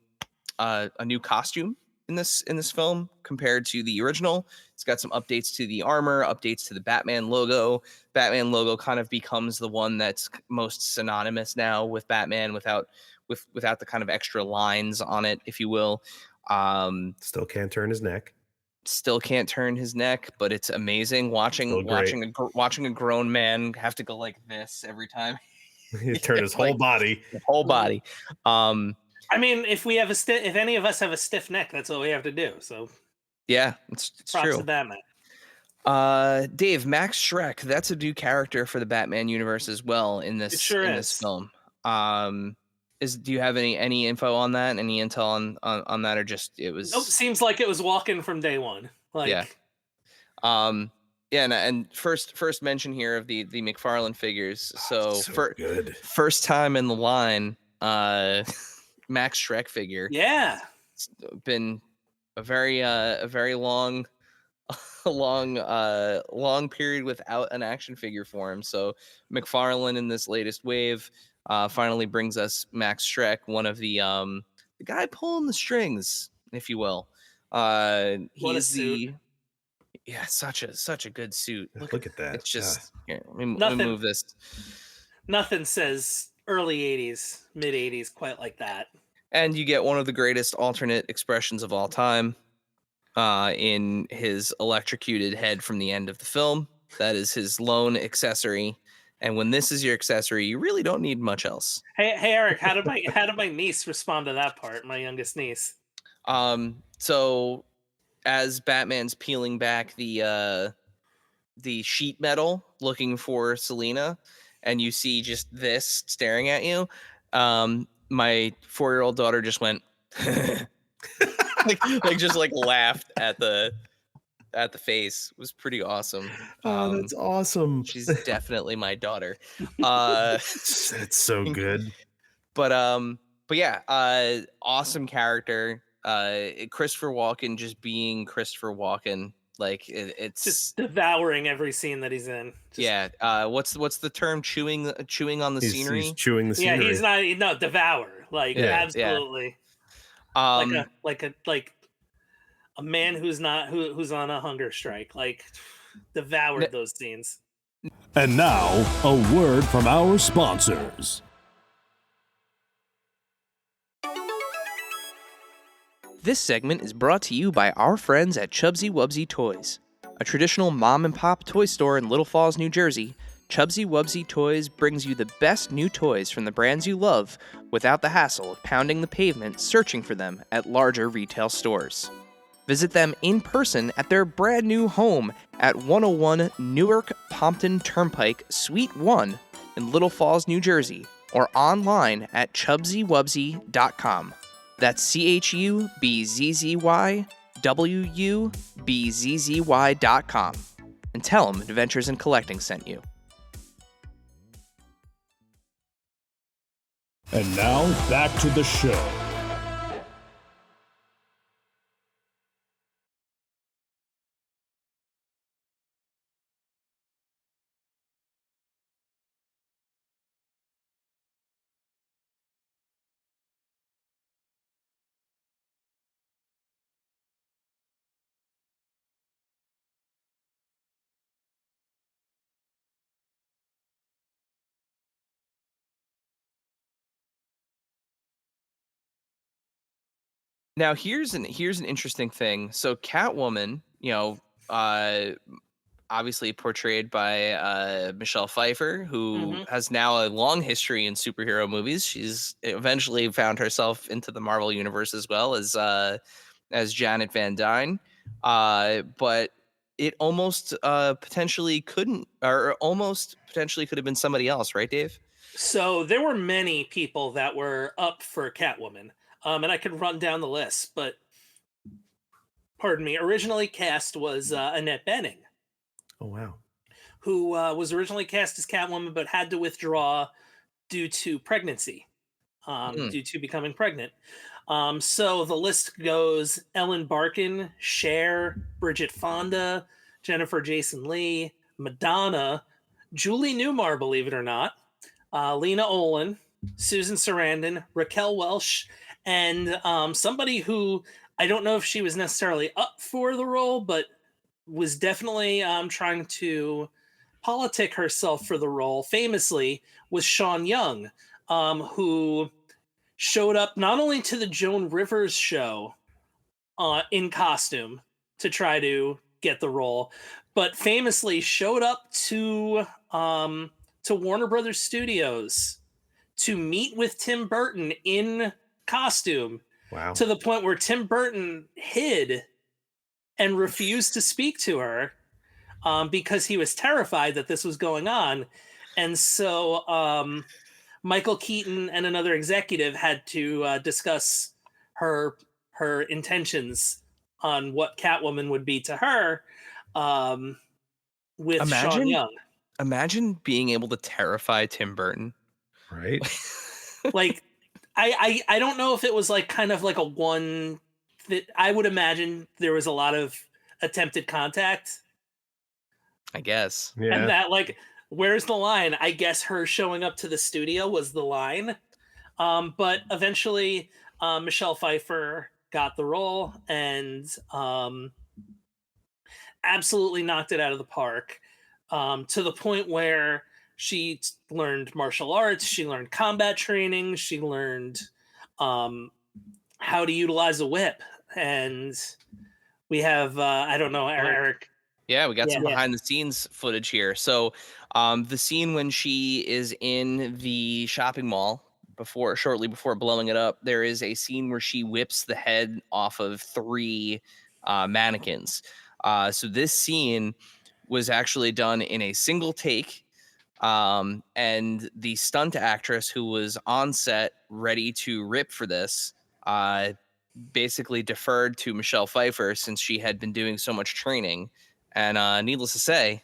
Speaker 2: costume in this film compared to the original. It's got some updates to the armor, updates to the Batman logo. Batman logo kind of becomes the one that's most synonymous now with Batman without the kind of extra lines on it, if you will.
Speaker 5: Still can't turn his neck.
Speaker 2: Still can't turn his neck, but it's amazing watching a grown man have to go like this every time.
Speaker 5: He turn his whole body.
Speaker 2: His whole body.
Speaker 4: I mean, if any of us have a stiff neck, that's what we have to do. So
Speaker 2: yeah, it's
Speaker 4: props
Speaker 2: true.
Speaker 4: to Batman.
Speaker 2: Dave, Max Schreck, that's a new character for the Batman universe as well in this this film. Do you have any info on that? Any intel on that, or just it was?
Speaker 4: Nope, seems like it was walking from day one. Like,
Speaker 2: yeah. And first mention here of the McFarlane figures. So
Speaker 5: good.
Speaker 2: First time in the line, Max Schreck figure.
Speaker 4: Yeah,
Speaker 2: It's been a very long period without an action figure for him. So McFarlane in this latest wave finally brings us Max Schreck, one of the guy pulling the strings, if you will. He's such a good suit.
Speaker 5: Look at that.
Speaker 2: It's just here, let me move this.
Speaker 4: Nothing says early 80s, mid 80s quite like that.
Speaker 2: And you get one of the greatest alternate expressions of all time in his electrocuted head from the end of the film. That is his lone accessory. And when this is your accessory, you really don't need much else.
Speaker 4: Hey Eric, how did my niece respond to that part? My youngest niece.
Speaker 2: So as Batman's peeling back the sheet metal looking for Selina, and you see just this staring at you, my 4-year-old daughter just went like just like laughed at the face. It was pretty awesome.
Speaker 5: That's awesome.
Speaker 2: She's definitely my daughter.
Speaker 5: It's so good.
Speaker 2: But yeah, awesome character. Christopher Walken just being Christopher Walken. Like it's
Speaker 4: just devouring every scene that he's in.
Speaker 2: What's the term? Chewing on the scenery.
Speaker 5: He's chewing the scenery.
Speaker 4: Yeah, he's not devour. Like absolutely.
Speaker 2: Yeah.
Speaker 4: Like a man who's on a hunger strike. Like devoured those scenes.
Speaker 6: And now a word from our sponsors.
Speaker 2: This segment is brought to you by our friends at Chubsy Wubsy Toys. A traditional mom-and-pop toy store in Little Falls, New Jersey, Chubsy Wubsy Toys brings you the best new toys from the brands you love without the hassle of pounding the pavement searching for them at larger retail stores. Visit them in person at their brand new home at 101 Newark Pompton Turnpike, Suite 1 in Little Falls, New Jersey, or online at chubsywubsy.com. That's CHUBZZYWUBZZY.com. And tell them Adventures in Collecting sent you.
Speaker 6: And now, back to the show.
Speaker 2: Now here's an interesting thing. So Catwoman, obviously portrayed by Michelle Pfeiffer, who has now a long history in superhero movies. She's eventually found herself into the Marvel universe as well as Janet Van Dyne. But it almost potentially couldn't, or almost potentially could have been somebody else, right, Dave?
Speaker 4: So there were many people that were up for Catwoman, and I could run down the list, but pardon me. Originally cast was Annette Bening,
Speaker 5: Oh wow.
Speaker 4: who was originally cast as Catwoman but had to withdraw due to pregnancy, due to becoming pregnant. So the list goes: Ellen Barkin, Cher, Bridget Fonda, Jennifer Jason Leigh, Madonna, Julie Newmar, believe it or not, Lena Olin, Susan Sarandon, Raquel Welch, and somebody who I don't know if she was necessarily up for the role, but was definitely trying to politic herself for the role, famously, was Sean Young, who showed up not only to the Joan Rivers show in costume to try to get the role, but famously showed up to Warner Brothers Studios to meet with Tim Burton in costume.
Speaker 5: Wow.
Speaker 4: To the point where Tim Burton hid and refused to speak to her because he was terrified that this was going on. And so Michael Keaton and another executive had to discuss her intentions on what Catwoman would be to her with Sean Young.
Speaker 2: Imagine being able to terrify Tim Burton.
Speaker 5: Right.
Speaker 4: Like, I don't know if it was like kind of like a one that I would imagine there was a lot of attempted contact.
Speaker 2: I guess.
Speaker 5: Yeah.
Speaker 4: And that, like, where's the line? I guess her showing up to the studio was the line. But eventually, Michelle Pfeiffer got the role and absolutely knocked it out of the park, to the point where she learned martial arts, she learned combat training, she learned how to utilize a whip. And we have, I don't know, Eric.
Speaker 2: Yeah, we got some behind the scenes footage here. So the scene when she is in the shopping mall shortly before blowing it up, there is a scene where she whips the head off of 3 mannequins. So this scene was actually done in a single take. And the stunt actress who was on set ready to rip for this basically deferred to Michelle Pfeiffer since she had been doing so much training. And needless to say,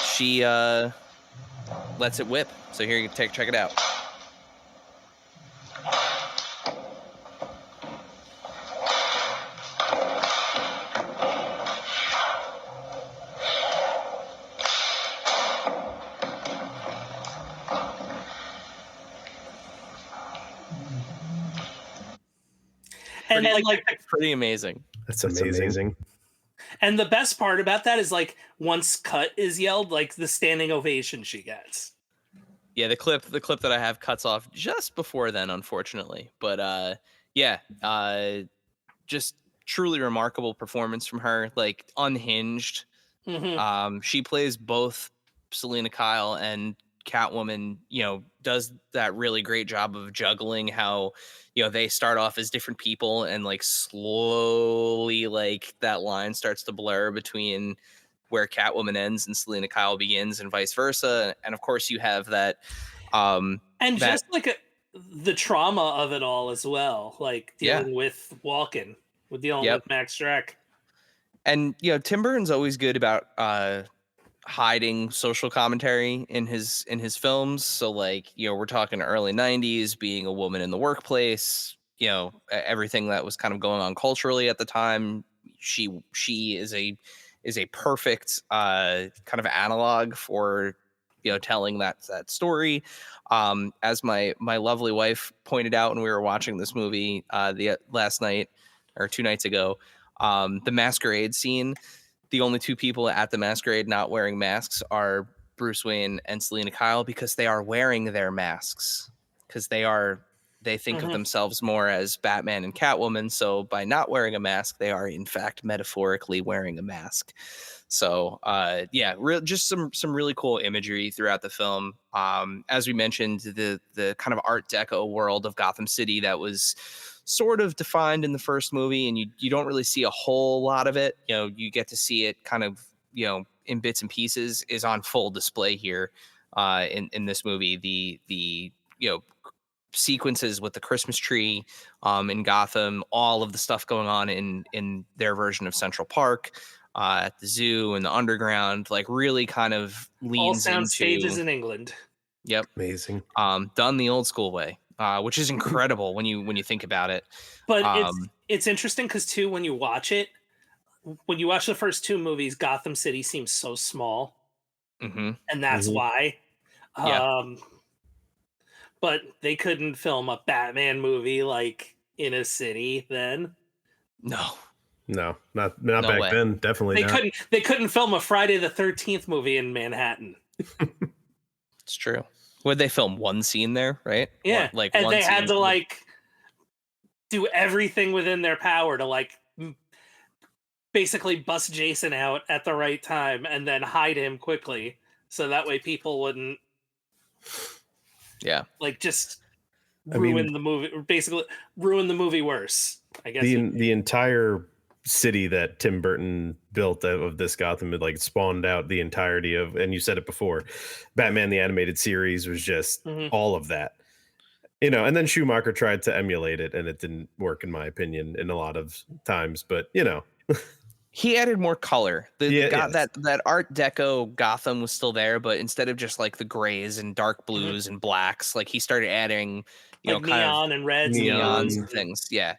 Speaker 2: she lets it whip. So here, you check it out.
Speaker 4: And like
Speaker 2: pretty amazing.
Speaker 5: That's amazing.
Speaker 4: And the best part about that is, like, once cut is yelled, like, the standing ovation she gets.
Speaker 2: Yeah, the clip that I have cuts off just before then, unfortunately. But just truly remarkable performance from her, like unhinged. She plays both Selena Kyle and Catwoman, does that really great job of juggling how, they start off as different people and like slowly like that line starts to blur between where Catwoman ends and Selena Kyle begins and vice versa. And of course you have that.
Speaker 4: Just like the trauma of it all as well, like dealing with Walken, with dealing with Max Schreck.
Speaker 2: And, Tim Burton's always good about hiding social commentary in his films. So like, we're talking early 90s, being a woman in the workplace, everything that was kind of going on culturally at the time. She is a perfect kind of analog for telling that masquerade as my lovely wife pointed out when we were watching this movie the last night or 2 nights ago, the masquerade scene. The only 2 people at the masquerade not wearing masks are Bruce Wayne and Selena Kyle, because they are wearing their masks, because they think of themselves more as Batman and Catwoman. So by not wearing a mask, they are in fact metaphorically wearing a mask. So yeah, just some really cool imagery throughout the film. As we mentioned, the kind of Art Deco world of Gotham City that was sort of defined in the first movie, and you don't really see a whole lot of it. You know, you get to see it kind of, you know, in bits and pieces, is on full display here in this movie. The you know, sequences with the Christmas tree in Gotham, all of the stuff going on in their version of Central Park, at the zoo and the underground, like really kind of
Speaker 4: All
Speaker 2: leans
Speaker 4: sound stages
Speaker 2: into.
Speaker 4: in England.
Speaker 2: Yep.
Speaker 5: Amazing.
Speaker 2: Done the old school way, which is incredible when you think about it.
Speaker 4: But
Speaker 2: Um,
Speaker 4: it's interesting because too, when you watch the first two movies, Gotham City seems so small,
Speaker 2: mhm.
Speaker 4: and that's
Speaker 5: Mhm.
Speaker 4: why.
Speaker 2: Yeah.
Speaker 4: But they couldn't film a Batman movie like in a city then.
Speaker 2: No,
Speaker 5: No, not
Speaker 2: no
Speaker 5: back
Speaker 2: way.
Speaker 5: then. Definitely
Speaker 4: They
Speaker 5: not.
Speaker 4: couldn't film a Friday the 13th movie in Manhattan.
Speaker 2: It's true. Would they film one scene there, right?
Speaker 4: Yeah,
Speaker 2: Like
Speaker 4: and
Speaker 2: one
Speaker 4: they had
Speaker 2: scene.
Speaker 4: to like do everything within their power to like basically bust Jason out at the right time and then hide him quickly so that way people wouldn't
Speaker 2: Yeah.
Speaker 4: like just
Speaker 5: I mean,
Speaker 4: ruin the movie, or basically ruin the movie worse, I guess.
Speaker 5: the entire city that Tim Burton built of this Gotham had like spawned out the entirety of, and you said it before, Batman the animated series was just
Speaker 4: Mhm.
Speaker 5: all of that. You know, and then Schumacher tried to emulate it and it didn't work in my opinion in a lot of times, but you know.
Speaker 2: He added more color.
Speaker 5: Yeah,
Speaker 2: Got
Speaker 5: yes.
Speaker 2: that Art Deco Gotham was still there, but instead of just like the grays and dark blues and blacks, like he started adding, you know,
Speaker 4: Like
Speaker 2: kind of
Speaker 4: neon and reds and
Speaker 2: neons
Speaker 4: blues.
Speaker 5: Neon.
Speaker 2: and things. Yeah.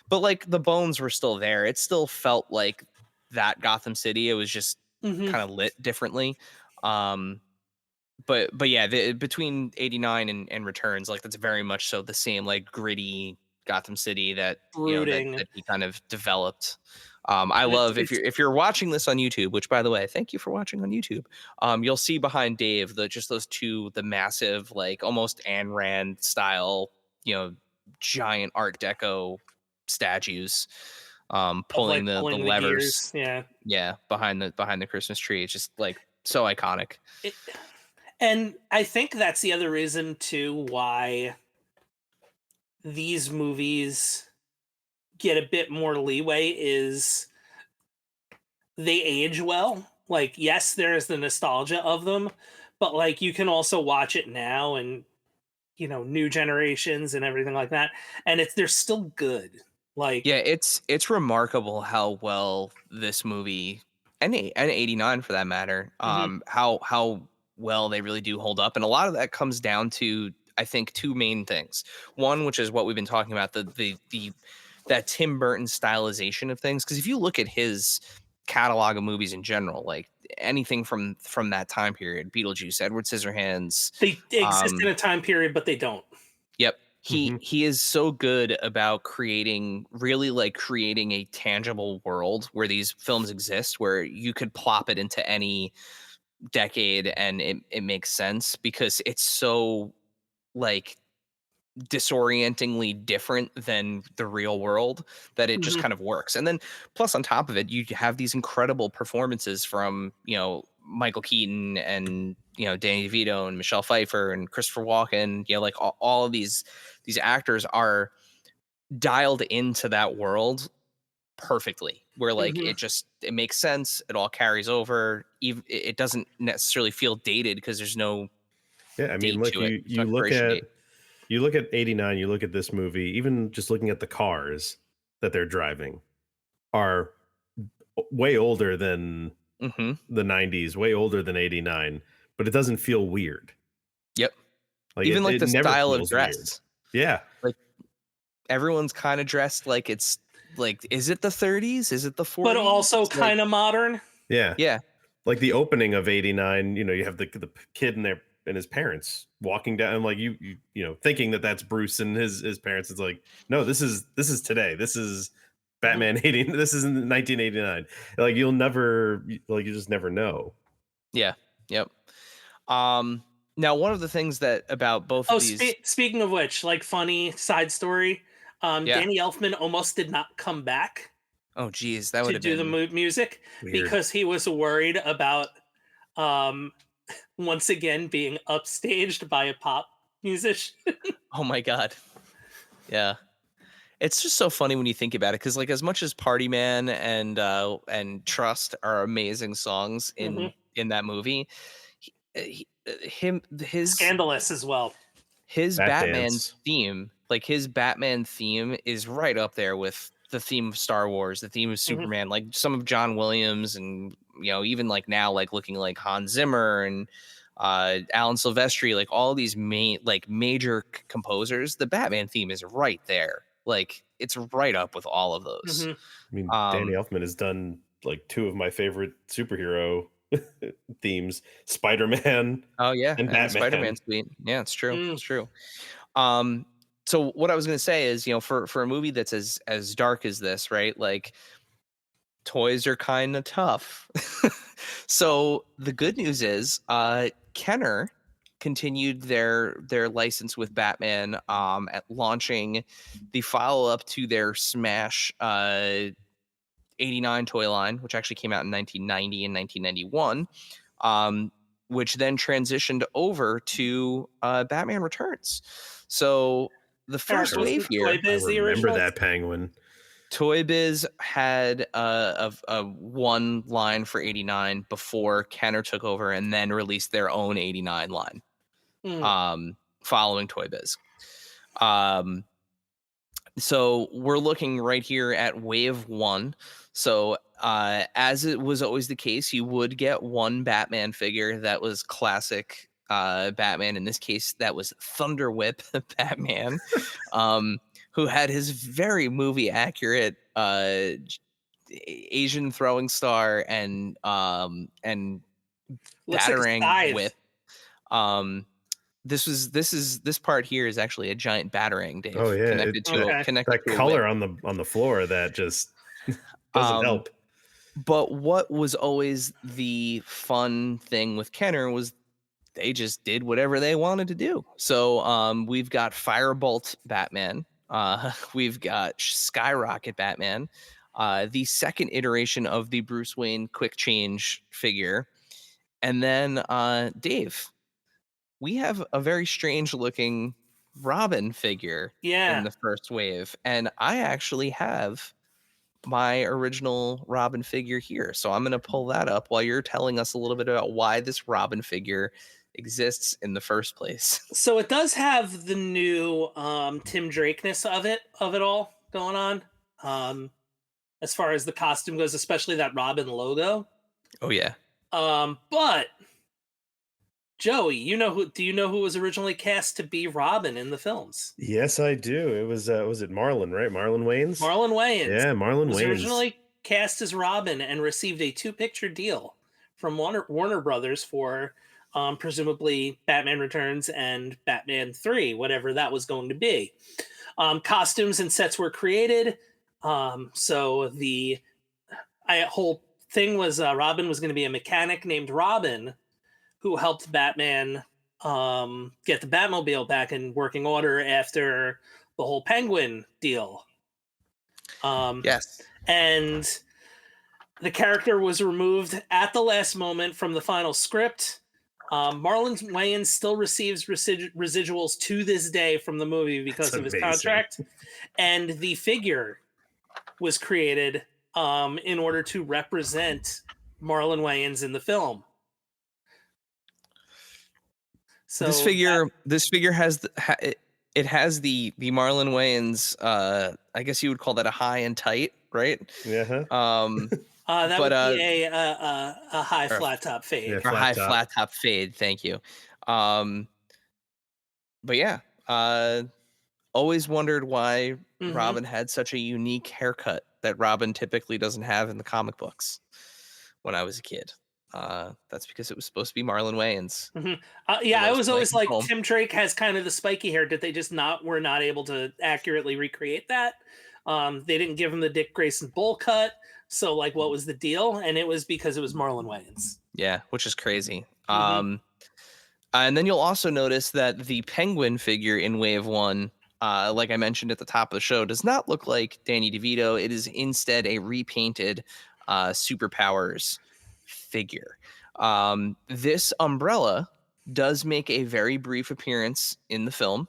Speaker 2: But like the bones were still there. It still felt like that Gotham City. It was just
Speaker 4: Mhm.
Speaker 2: kind of lit differently. Um but yeah, between 89 and Returns, like that's very much so the same like gritty Gotham City that, you know,
Speaker 4: Brooding.
Speaker 2: that he kind of developed. I
Speaker 4: And
Speaker 2: love,
Speaker 4: it's
Speaker 2: if you're watching this on YouTube, which by the way, thank you for watching on YouTube. You'll see behind Dave just those two, the massive, like almost Ayn Rand style, you know, giant Art Deco statues,
Speaker 4: of like
Speaker 2: pulling the
Speaker 4: pulling the gears.
Speaker 2: levers.
Speaker 4: Yeah.
Speaker 2: Yeah, behind the Christmas tree. It's just like so iconic.
Speaker 4: It, and I think that's the other reason too why these movies get a bit more leeway is they age well. Like, yes, there is the nostalgia of them, but like you can also watch it now and new generations and everything like that, and they're still good. Like,
Speaker 2: Yeah, it's remarkable how well this movie, and 89 for that matter,
Speaker 4: mhm,
Speaker 2: how well they really do hold up. And a lot of that comes down to, I think, two main things. One, which is what we've been talking about, the that Tim Burton stylization of things. Because if you look at his catalog of movies in general, like anything from that time period, Beetlejuice, Edward Scissorhands,
Speaker 4: they exist in
Speaker 2: um,
Speaker 4: a time period, but they don't.
Speaker 2: yep.
Speaker 5: Mhm.
Speaker 2: He is so good about creating, really like creating a tangible world where these films exist, where you could plop it into any decade and it makes sense because it's so like disorientingly different than the real world that it just
Speaker 4: Mhm.
Speaker 2: kind of works. And then plus on top of it, you have these incredible performances from, you know, Michael Keaton and, you know, Danny DeVito and Michelle Pfeiffer and Christopher Walken. You know, like all of these actors are dialed into that world perfectly, where like
Speaker 4: Mhm.
Speaker 2: it makes sense, it all carries over, even it doesn't necessarily feel dated because there's no
Speaker 5: Yeah, I mean,
Speaker 2: date
Speaker 5: look,
Speaker 2: to it.
Speaker 5: you
Speaker 2: It's not
Speaker 5: you look
Speaker 2: expiration
Speaker 5: at
Speaker 2: date.
Speaker 5: 89, you look at this movie, even just looking at the cars that they're driving are way older than
Speaker 2: Hmm.
Speaker 5: the 90s, way older than 89, but it doesn't feel weird.
Speaker 2: Yep.
Speaker 5: Like
Speaker 2: Even like
Speaker 5: it
Speaker 2: the
Speaker 5: never
Speaker 2: style of
Speaker 5: feels weird.
Speaker 2: dress,
Speaker 5: Yeah.
Speaker 2: like everyone's kind of dressed like it's like, is it the 30s, is it the
Speaker 4: But
Speaker 2: 40s,
Speaker 4: also
Speaker 2: like,
Speaker 4: kind of modern.
Speaker 5: Yeah.
Speaker 2: yeah.
Speaker 5: Like the opening of 89, you know, you have the kid and his parents walking down, like you know, thinking that that's Bruce and his parents. It's like, no, this is today. This is
Speaker 4: Mhm.
Speaker 5: Batman 80. This is in 1989. Like you just never know.
Speaker 2: Yeah. Yep. Now one of the things that about both of
Speaker 4: Oh,
Speaker 2: these.
Speaker 4: speaking of which, like funny side story,
Speaker 2: Yeah.
Speaker 4: Danny Elfman almost did not come back
Speaker 2: Oh, geez, that would
Speaker 4: to
Speaker 2: have
Speaker 4: do the
Speaker 2: been
Speaker 4: music
Speaker 5: Weird.
Speaker 4: because he was worried about um once again being upstaged by a pop musician.
Speaker 2: oh my god. Yeah. It's just so funny when you think about it, because like as much as Party Man and Trust are amazing songs
Speaker 4: Mhm.
Speaker 2: in that movie, him
Speaker 4: Scandalous as well.
Speaker 2: his
Speaker 5: Bat
Speaker 2: Batman
Speaker 5: Dance.
Speaker 2: theme, like his Batman theme is right up there with the theme of Star Wars, the theme of
Speaker 4: Mhm.
Speaker 2: Superman, like some of John Williams, and even like now, like looking like Hans Zimmer and Alan Silvestri, like all these major composers. The Batman theme is right there. Like it's right up with all of those.
Speaker 4: Mhm.
Speaker 5: I mean, Danny
Speaker 2: Um,
Speaker 5: Elfman has done like two of my favorite superhero themes, Spider-Man
Speaker 2: oh yeah,
Speaker 5: and
Speaker 2: and the
Speaker 5: Batman.
Speaker 2: Spider-Man suite. Yeah, it's true.
Speaker 4: Mm.
Speaker 2: It's true. Um, so what I was gonna say is, for a movie that's as dark as this, right? Like toys are kind of tough. So the good news is, Kenner continued their license with Batman, at launching the follow up to their Smash 89 toy line, which actually came out in 1990 and 1991. Um, which then transitioned over to Batman Returns. So the
Speaker 4: Eric,
Speaker 2: first wave
Speaker 4: wasn't
Speaker 2: here,
Speaker 4: Toy
Speaker 5: I
Speaker 4: Biz the
Speaker 5: remember
Speaker 4: original?
Speaker 5: that penguin.
Speaker 2: Toy Biz had a one line for 89 before Kenner took over and then released their own 89 line,
Speaker 4: Mm.
Speaker 2: following Toy Biz. So we're looking right here at wave one. So as it was always the case, you would get one Batman figure that was classic Batman. In this case, that was Thunder Whip Batman, who had his very movie accurate Asian throwing star and
Speaker 4: Looks like a
Speaker 2: battering
Speaker 4: scythe.
Speaker 2: whip. Um, this part here is actually a giant batarang,
Speaker 5: Oh
Speaker 2: Dave,
Speaker 5: yeah,
Speaker 4: Okay.
Speaker 2: connected
Speaker 5: that
Speaker 2: to a whip.
Speaker 5: color on the floor that just doesn't
Speaker 2: Um,
Speaker 5: help.
Speaker 2: but what was always the fun thing with Kenner was they just did whatever they wanted to do. So we've got Firebolt Batman, we've got Skyrocket Batman, the second iteration of the Bruce Wayne Quick Change figure, and then Dave, we have a very strange looking Robin figure in
Speaker 4: Yeah.
Speaker 2: the first wave. And I actually have my original Robin figure here. So I'm going to pull that up while you're telling us a little bit about why this Robin figure exists in the first place.
Speaker 4: So it does have the new Tim Drakeness of it all going on. As far as the costume goes, especially that Robin logo.
Speaker 2: Oh, yeah.
Speaker 4: But Joey, do you know who was originally cast to be Robin in the films?
Speaker 5: Yes, I do. It was it Marlon, right? Marlon Wayans?
Speaker 4: Marlon Wayans
Speaker 5: Yeah, Marlon
Speaker 4: was
Speaker 5: Wayans.
Speaker 4: originally cast as Robin and received a two-picture deal from Warner Brothers for presumably Batman Returns and Batman 3, whatever that was going to be. Costumes and sets were created. So the whole thing was Robin was going to be a mechanic named Robin who helped Batman get the Batmobile back in working order after the whole Penguin deal.
Speaker 2: Yes.
Speaker 4: And the character was removed at the last moment from the final script. Marlon Wayans still receives residuals to this day from the movie because
Speaker 5: That's
Speaker 4: of his
Speaker 5: amazing.
Speaker 4: contract. And the figure was created in order to represent Marlon Wayans in the film. So
Speaker 2: this figure has it has the Marlon Wayans, I guess you would call that a high and tight, right?
Speaker 5: Yeah.
Speaker 4: that
Speaker 2: but,
Speaker 4: would be a high
Speaker 2: or-
Speaker 4: flat top fade.
Speaker 5: Yeah.
Speaker 2: or
Speaker 5: Flat
Speaker 2: high
Speaker 5: top.
Speaker 2: flat top fade. Thank you. But yeah, always wondered why
Speaker 4: Mhm.
Speaker 2: Robin had such a unique haircut that Robin typically doesn't have in the comic books when I was a kid. That's because it was supposed to be Marlon Wayans.
Speaker 4: Yeah, I
Speaker 2: those
Speaker 4: was
Speaker 2: playing
Speaker 4: always
Speaker 2: at
Speaker 4: like
Speaker 2: home.
Speaker 4: Tim Drake has kind of the spiky hair. Did they just were not able to accurately recreate that? They didn't give him the Dick Grayson bowl cut. So like, what was the deal? And it was because it was Marlon Wayans.
Speaker 2: Yeah, which is crazy.
Speaker 4: Mhm.
Speaker 2: And then you'll also notice that the Penguin figure in Wave 1 like I mentioned at the top of the show, does not look like Danny DeVito. It is instead a repainted Superpowers figure. This umbrella does make a very brief appearance in the film.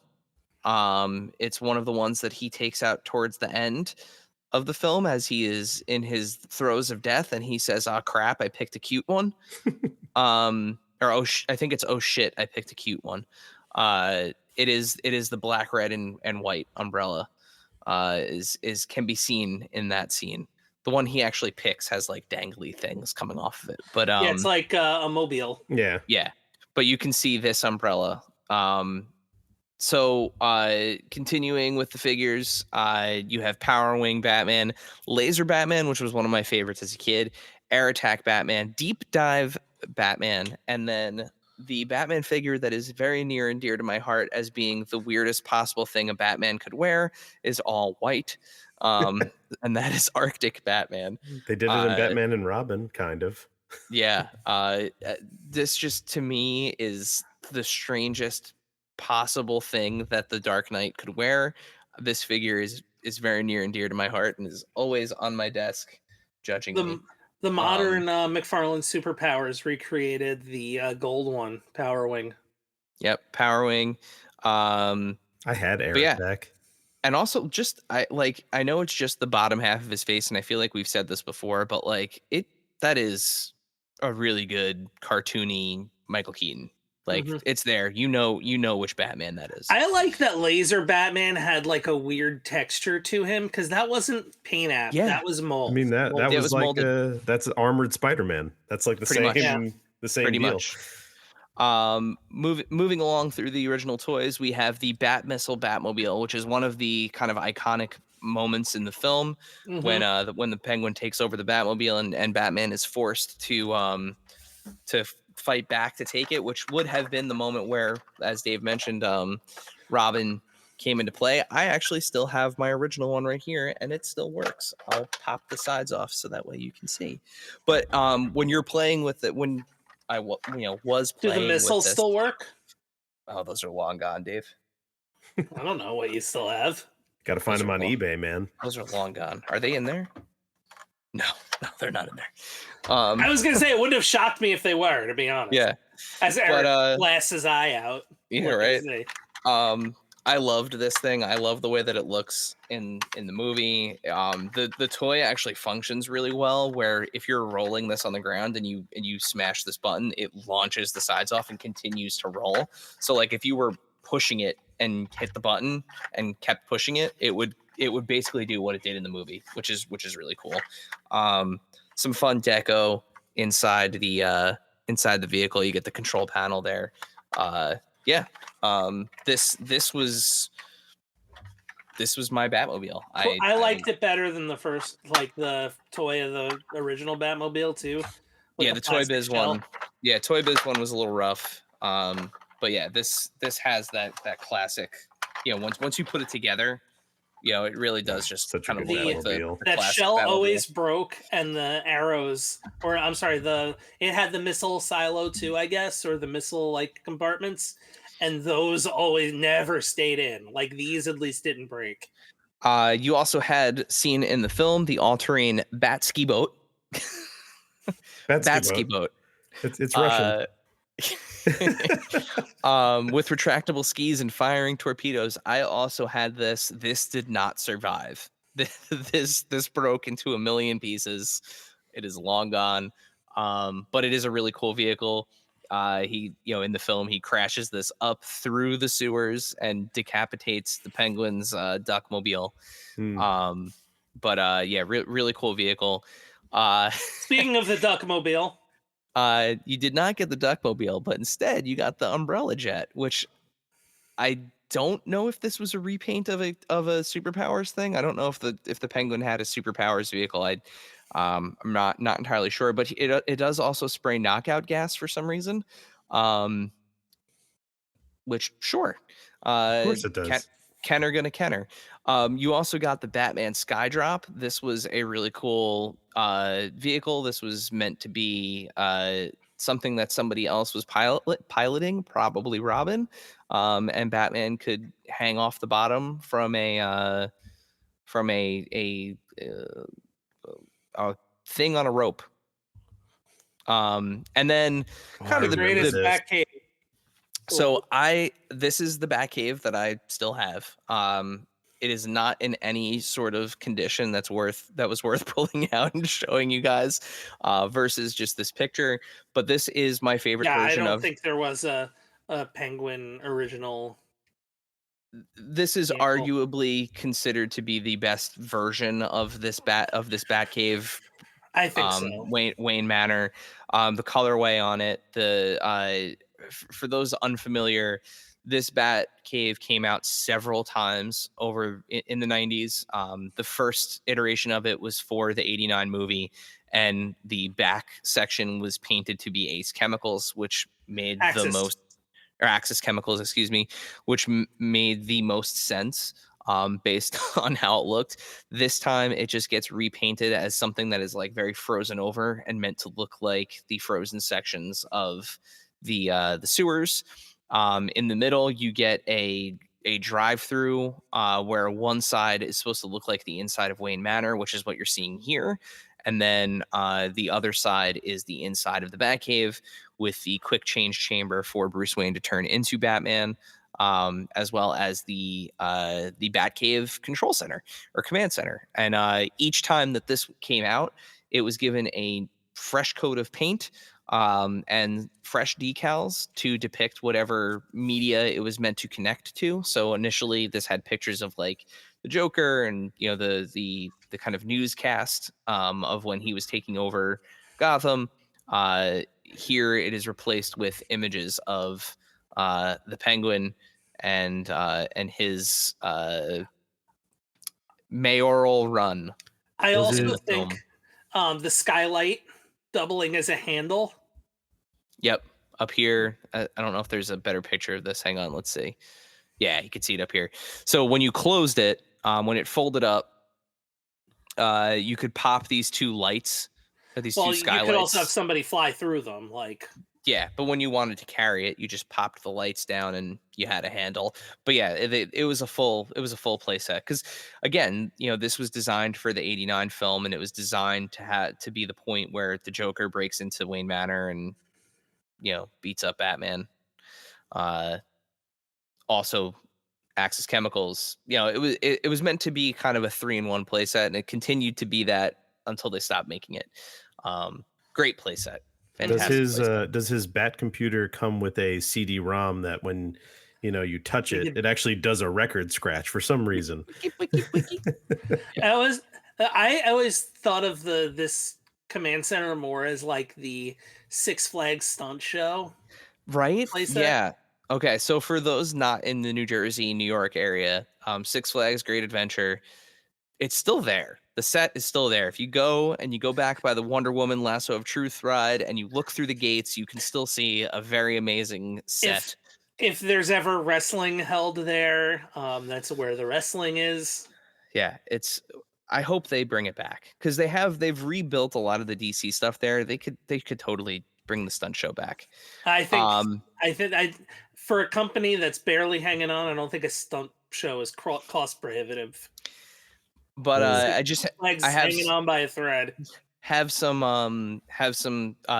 Speaker 2: It's one of the ones that he takes out towards the end of the film as he is in his throes of death, and he says, "Oh crap, I picked a cute one." Or I think it's, "Oh shit, I picked a cute one." It is the black, red, and white umbrella. Is can be seen in that scene. The one he actually picks has like dangly things coming off of it, but
Speaker 4: Yeah, it's like a mobile.
Speaker 5: Yeah.
Speaker 2: yeah, but you can see this umbrella. So continuing with the figures, you have Power Wing Batman, Laser Batman, which was one of my favorites as a kid, Air Attack Batman, Deep Dive Batman, and then the Batman figure that is very near and dear to my heart as being the weirdest possible thing a Batman could wear is all white. And that is Arctic Batman.
Speaker 5: They did it in Batman and Robin, kind of.
Speaker 2: Yeah. This just to me is the strangest possible thing that the Dark Knight could wear. This figure is very near and dear to my heart and is always on my desk judging me.
Speaker 4: The modern McFarlane Superpowers recreated the gold one, Power Wing.
Speaker 2: Yep, Power Wing.
Speaker 5: I had Air Attack.
Speaker 2: And also just I know it's just the bottom half of his face, and I feel like we've said this before, but like that is a really good cartoony Michael Keaton. Like it's there. You know which Batman that is.
Speaker 4: I like that Laser Batman had like a weird texture to him because that wasn't paint app.
Speaker 2: Yeah.
Speaker 4: That was mold.
Speaker 5: I mean that was like that's Armored Spider-Man. That's like the
Speaker 2: Pretty
Speaker 5: same
Speaker 2: much.
Speaker 5: the same
Speaker 2: Pretty
Speaker 5: deal.
Speaker 2: much. Moving along through the original toys, we have the Bat Missile Batmobile, which is one of the kind of iconic moments in the film when the Penguin takes over the Batmobile and Batman is forced to fight back to take it, which would have been the moment where, as Dave mentioned, Robin came into play. I actually still have my original one right here, and it still works. I'll pop the sides off so that way you can see. But when you're playing with it, when I was playing,
Speaker 4: do the missiles
Speaker 2: with this,
Speaker 4: still work?
Speaker 2: Oh, those are long gone, Dave.
Speaker 4: I don't know what you still have.
Speaker 5: Got to find them on eBay, man.
Speaker 2: Those are long gone. Are they in there? No, they're not in there.
Speaker 4: I was gonna say it wouldn't have shocked me if they were, to be honest.
Speaker 2: Yeah,
Speaker 4: as Eric blasts his eye out.
Speaker 2: Yeah, right. I loved this thing. I love the way that it looks in the movie. The toy actually functions really well. Where if you're rolling this on the ground and you smash this button, it launches the sides off and continues to roll. So like if you were pushing it and hit the button and kept pushing it, it would basically do what it did in the movie, which is really cool. Some fun deco inside the vehicle. You get the control panel there. This was my Batmobile.
Speaker 4: I liked it better than the first, like the toy of the original Batmobile too.
Speaker 2: Yeah, the Toy Biz one. Yeah, Toy Biz one was a little rough. But yeah, this has that classic. Once you put it together, it really does just
Speaker 5: such
Speaker 2: kind
Speaker 5: a
Speaker 2: of
Speaker 5: good
Speaker 2: look
Speaker 5: Batmobile.
Speaker 4: That shell always broke, and the arrows, or I'm sorry, it had the missile silo too, I guess, or the missile like compartments, and those always never stayed in. Like these at least didn't break.
Speaker 2: You also had seen in the film the all-terrain Bat-ski boat. Bat-ski boat.
Speaker 5: It's Russian.
Speaker 2: With retractable skis and firing torpedoes. I also had this. This did not survive. This broke into a million pieces. It is long gone. But it is a really cool vehicle. He, in the film, he crashes this up through the sewers and decapitates the Penguin's duckmobile. Really cool vehicle.
Speaker 4: Speaking of the duckmobile.
Speaker 2: You did not get the duckmobile, but instead you got the umbrella jet, which I don't know if this was a repaint of a Superpowers thing. I don't know if the Penguin had a Superpowers vehicle. I'm not entirely sure, but it does also spray knockout gas for some reason. Which sure,
Speaker 5: of course it does.
Speaker 2: Kenner gonna Kenner. You also got the Batman Skydrop. This was a really cool vehicle. This was meant to be something that somebody else was piloting, probably Robin. and Batman could hang off the bottom from a thing on a rope. And then kind of
Speaker 4: The greatest
Speaker 2: the
Speaker 4: Batcave.
Speaker 2: so this is the Batcave that I still have. It is not in any sort of condition that was worth pulling out and showing you guys, versus just this picture. But this is my favorite
Speaker 4: Yeah, I
Speaker 2: version
Speaker 4: don't
Speaker 2: of.
Speaker 4: think there was a Penguin original.
Speaker 2: This is
Speaker 4: vehicle.
Speaker 2: arguably considered to be the best version of this Batcave.
Speaker 4: I think so.
Speaker 2: Wayne Manor, the colorway on it, for those unfamiliar, this Bat Cave came out several times over in the 90s. The first iteration of it was for the 89 movie, and the back section was painted to be Ace Chemicals, which made
Speaker 4: Axis.
Speaker 2: the most, or Axis Chemicals, excuse me, which made the most sense. Based on how it looked. This time it just gets repainted as something that is like very frozen over and meant to look like the frozen sections of the sewers. In the middle, you get a drive-through where one side is supposed to look like the inside of Wayne Manor, which is what you're seeing here. And then the other side is the inside of the Batcave with the quick change chamber for Bruce Wayne to turn into Batman. As well as the Batcave control center or command center. And each time that this came out, it was given a fresh coat of paint and fresh decals to depict whatever media it was meant to connect to. So initially, this had pictures of like the Joker and the kind of newscast of when he was taking over Gotham. Here it is replaced with images of the Penguin and his mayoral run.
Speaker 4: I also think the skylight doubling as a handle.
Speaker 2: Yep, up here. I don't know if there's a better picture of this. Hang on, let's see. Yeah, you can see it up here. So when you closed it, when it folded up, you could pop these two lights. These two skylights.
Speaker 4: You could also have somebody fly through them, like.
Speaker 2: Yeah, but when you wanted to carry it, you just popped the lights down and you had a handle. But yeah, it was a full play set because again, this was designed for the 89 film, and it was designed to be the point where the Joker breaks into Wayne Manor and beats up Batman. Also Axis Chemicals, it was meant to be kind of a 3-in-1 play set, and it continued to be that until they stopped making it. Great play set.
Speaker 5: Does his Bat computer come with a CD-ROM that when you touch it, it actually does a record scratch for some reason?
Speaker 4: I always thought of this command center more as like the Six Flags stunt show,
Speaker 2: right? Yeah. Okay, so for those not in the New Jersey, New York area, Six Flags Great Adventure, it's still there. The set is still there. If you go back by the Wonder Woman Lasso of Truth ride and you look through the gates, you can still see a very amazing set.
Speaker 4: If there's ever wrestling held there, that's where the wrestling is.
Speaker 2: Yeah, I hope they bring it back because they've rebuilt a lot of the DC stuff there. They could totally bring the stunt show back.
Speaker 4: I think for a company that's barely hanging on, I don't think a stunt show is cost prohibitive.
Speaker 2: But I have
Speaker 4: hanging on by a thread.
Speaker 2: Have some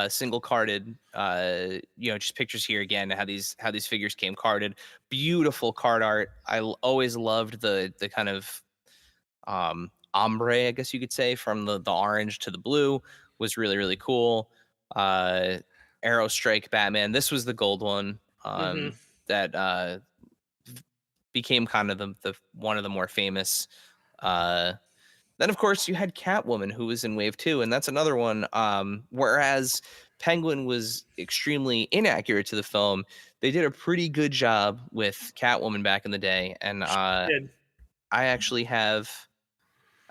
Speaker 2: single carded just pictures here again how these figures came carded. Beautiful card art. I always loved the kind of ombre, I guess you could say, from the orange to the blue was really, really cool. Arrow Strike Batman. This was the gold one that became kind of the one of the more famous. Then, of course, you had Catwoman, who was in Wave 2, and that's another one. Whereas Penguin was extremely inaccurate to the film, they did a pretty good job with Catwoman back in the day, and I actually have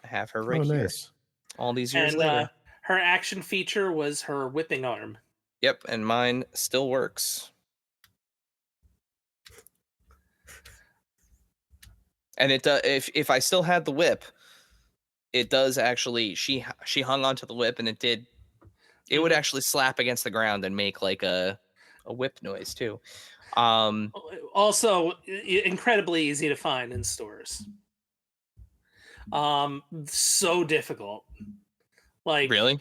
Speaker 2: her right here. Nice. All these years later.
Speaker 4: Her action feature was her whipping arm.
Speaker 2: Yep, and mine still works. And it if I still had the whip, it does actually. She hung onto the whip, and it would actually slap against the ground and make like a whip noise too.
Speaker 4: Also, incredibly easy to find in stores. So difficult. Like,
Speaker 2: Really?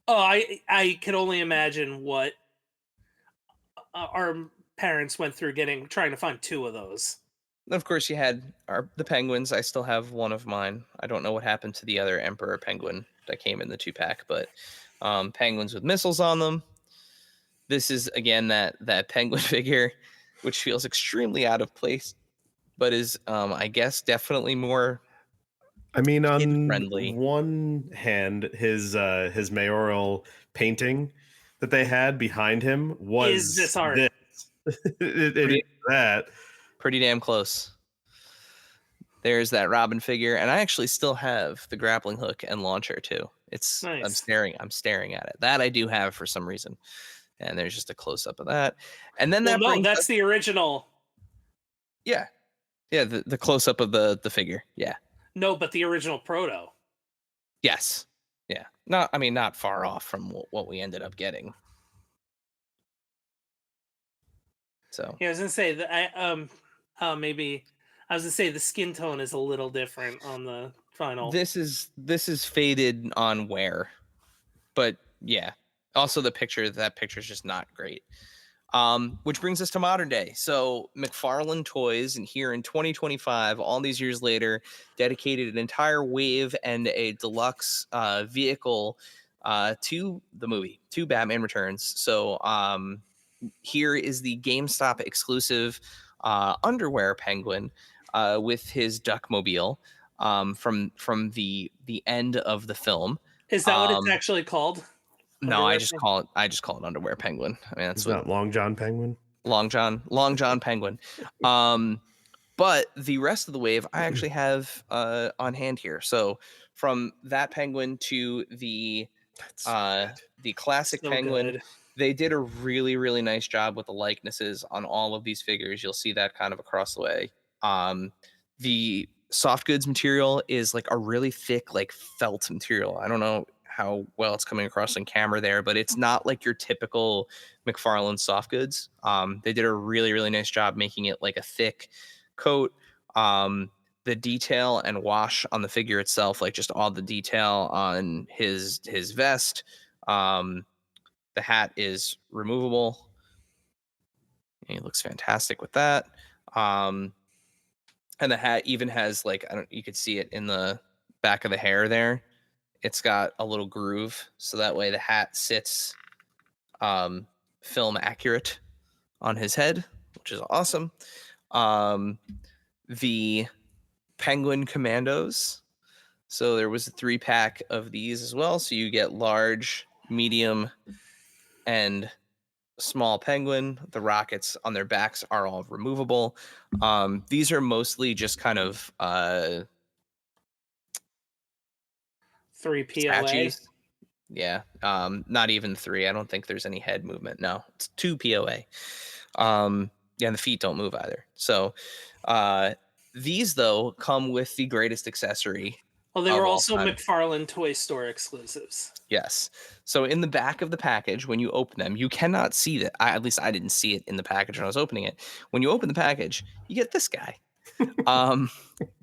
Speaker 4: oh, I could only imagine what our parents went through trying to find 2 of those.
Speaker 2: Of course, you had the penguins. I still have one of mine. I don't know what happened to the other emperor penguin that came in the 2-pack, but penguins with missiles on them. This is again that penguin figure, which feels extremely out of place, but is I guess definitely more
Speaker 5: I mean,
Speaker 2: kid
Speaker 5: on
Speaker 2: friendly.
Speaker 5: one hand, his mayoral painting that they had behind him was
Speaker 4: Is this art?
Speaker 5: it
Speaker 2: Pretty-
Speaker 5: is that.
Speaker 2: Pretty damn close. There's that Robin figure, and I actually still have the grappling hook and launcher too. I'm
Speaker 4: Nice.
Speaker 2: staring at it. That I do have for some reason. And there's just a close up of that. And then
Speaker 4: Well,
Speaker 2: that
Speaker 4: no,
Speaker 2: brings
Speaker 4: that's
Speaker 2: us,
Speaker 4: the original.
Speaker 2: yeah. Yeah, the close up of the figure. Yeah.
Speaker 4: No, but the original proto.
Speaker 2: Yes. Yeah. Not far off from what we ended up getting. So
Speaker 4: Yeah, I was gonna say that maybe I was gonna say the skin tone is a little different on the final.
Speaker 2: this is faded on wear. But yeah. Also that picture is just not great. Which brings us to modern day. So McFarlane Toys, and here in 2025, all these years later, dedicated an entire wave and a deluxe vehicle to the movie, to Batman Returns. So here is the GameStop exclusive underwear penguin with his Duckmobile from the end of the film.
Speaker 4: Is that what it's actually called?
Speaker 2: No, I just call it underwear penguin. I mean, that's
Speaker 5: It's
Speaker 2: what
Speaker 5: not Long John Penguin.
Speaker 2: Long John Penguin. But the rest of the wave I actually have on hand here. So from that penguin to the classic
Speaker 4: So
Speaker 2: penguin,
Speaker 4: good.
Speaker 2: they did a really, really nice job with the likenesses on all of these figures. You'll see that kind of across the way. The soft goods material is like a really thick, like felt material. I don't know how well it's coming across on camera there, but it's not like your typical McFarlane soft goods. They did a really, really nice job making it like a thick coat. The detail and wash on the figure itself, like just all the detail on his vest. The hat is removable. He looks fantastic with that. And the hat even has like, you could see it in the back of the hair there. It's got a little groove, so that way the hat sits film accurate on his head, which is awesome. The Penguin Commandos. So there was a 3-pack of these as well. So you get large, medium, and small penguin. The rockets on their backs are all removable. These are mostly just kind of
Speaker 4: 3 POA.
Speaker 2: statues. Yeah. Not even 3. I don't think there's any head movement. No, it's 2 POA. Yeah, and the feet don't move either. So these though come with the greatest accessory.
Speaker 4: Well, they were
Speaker 2: of all
Speaker 4: also
Speaker 2: time.
Speaker 4: McFarlane Toy Store exclusives.
Speaker 2: Yes. So in the back of the package, when you open them, you cannot see that. At least I didn't see it in the package when I was opening it. When you open the package, you get this guy.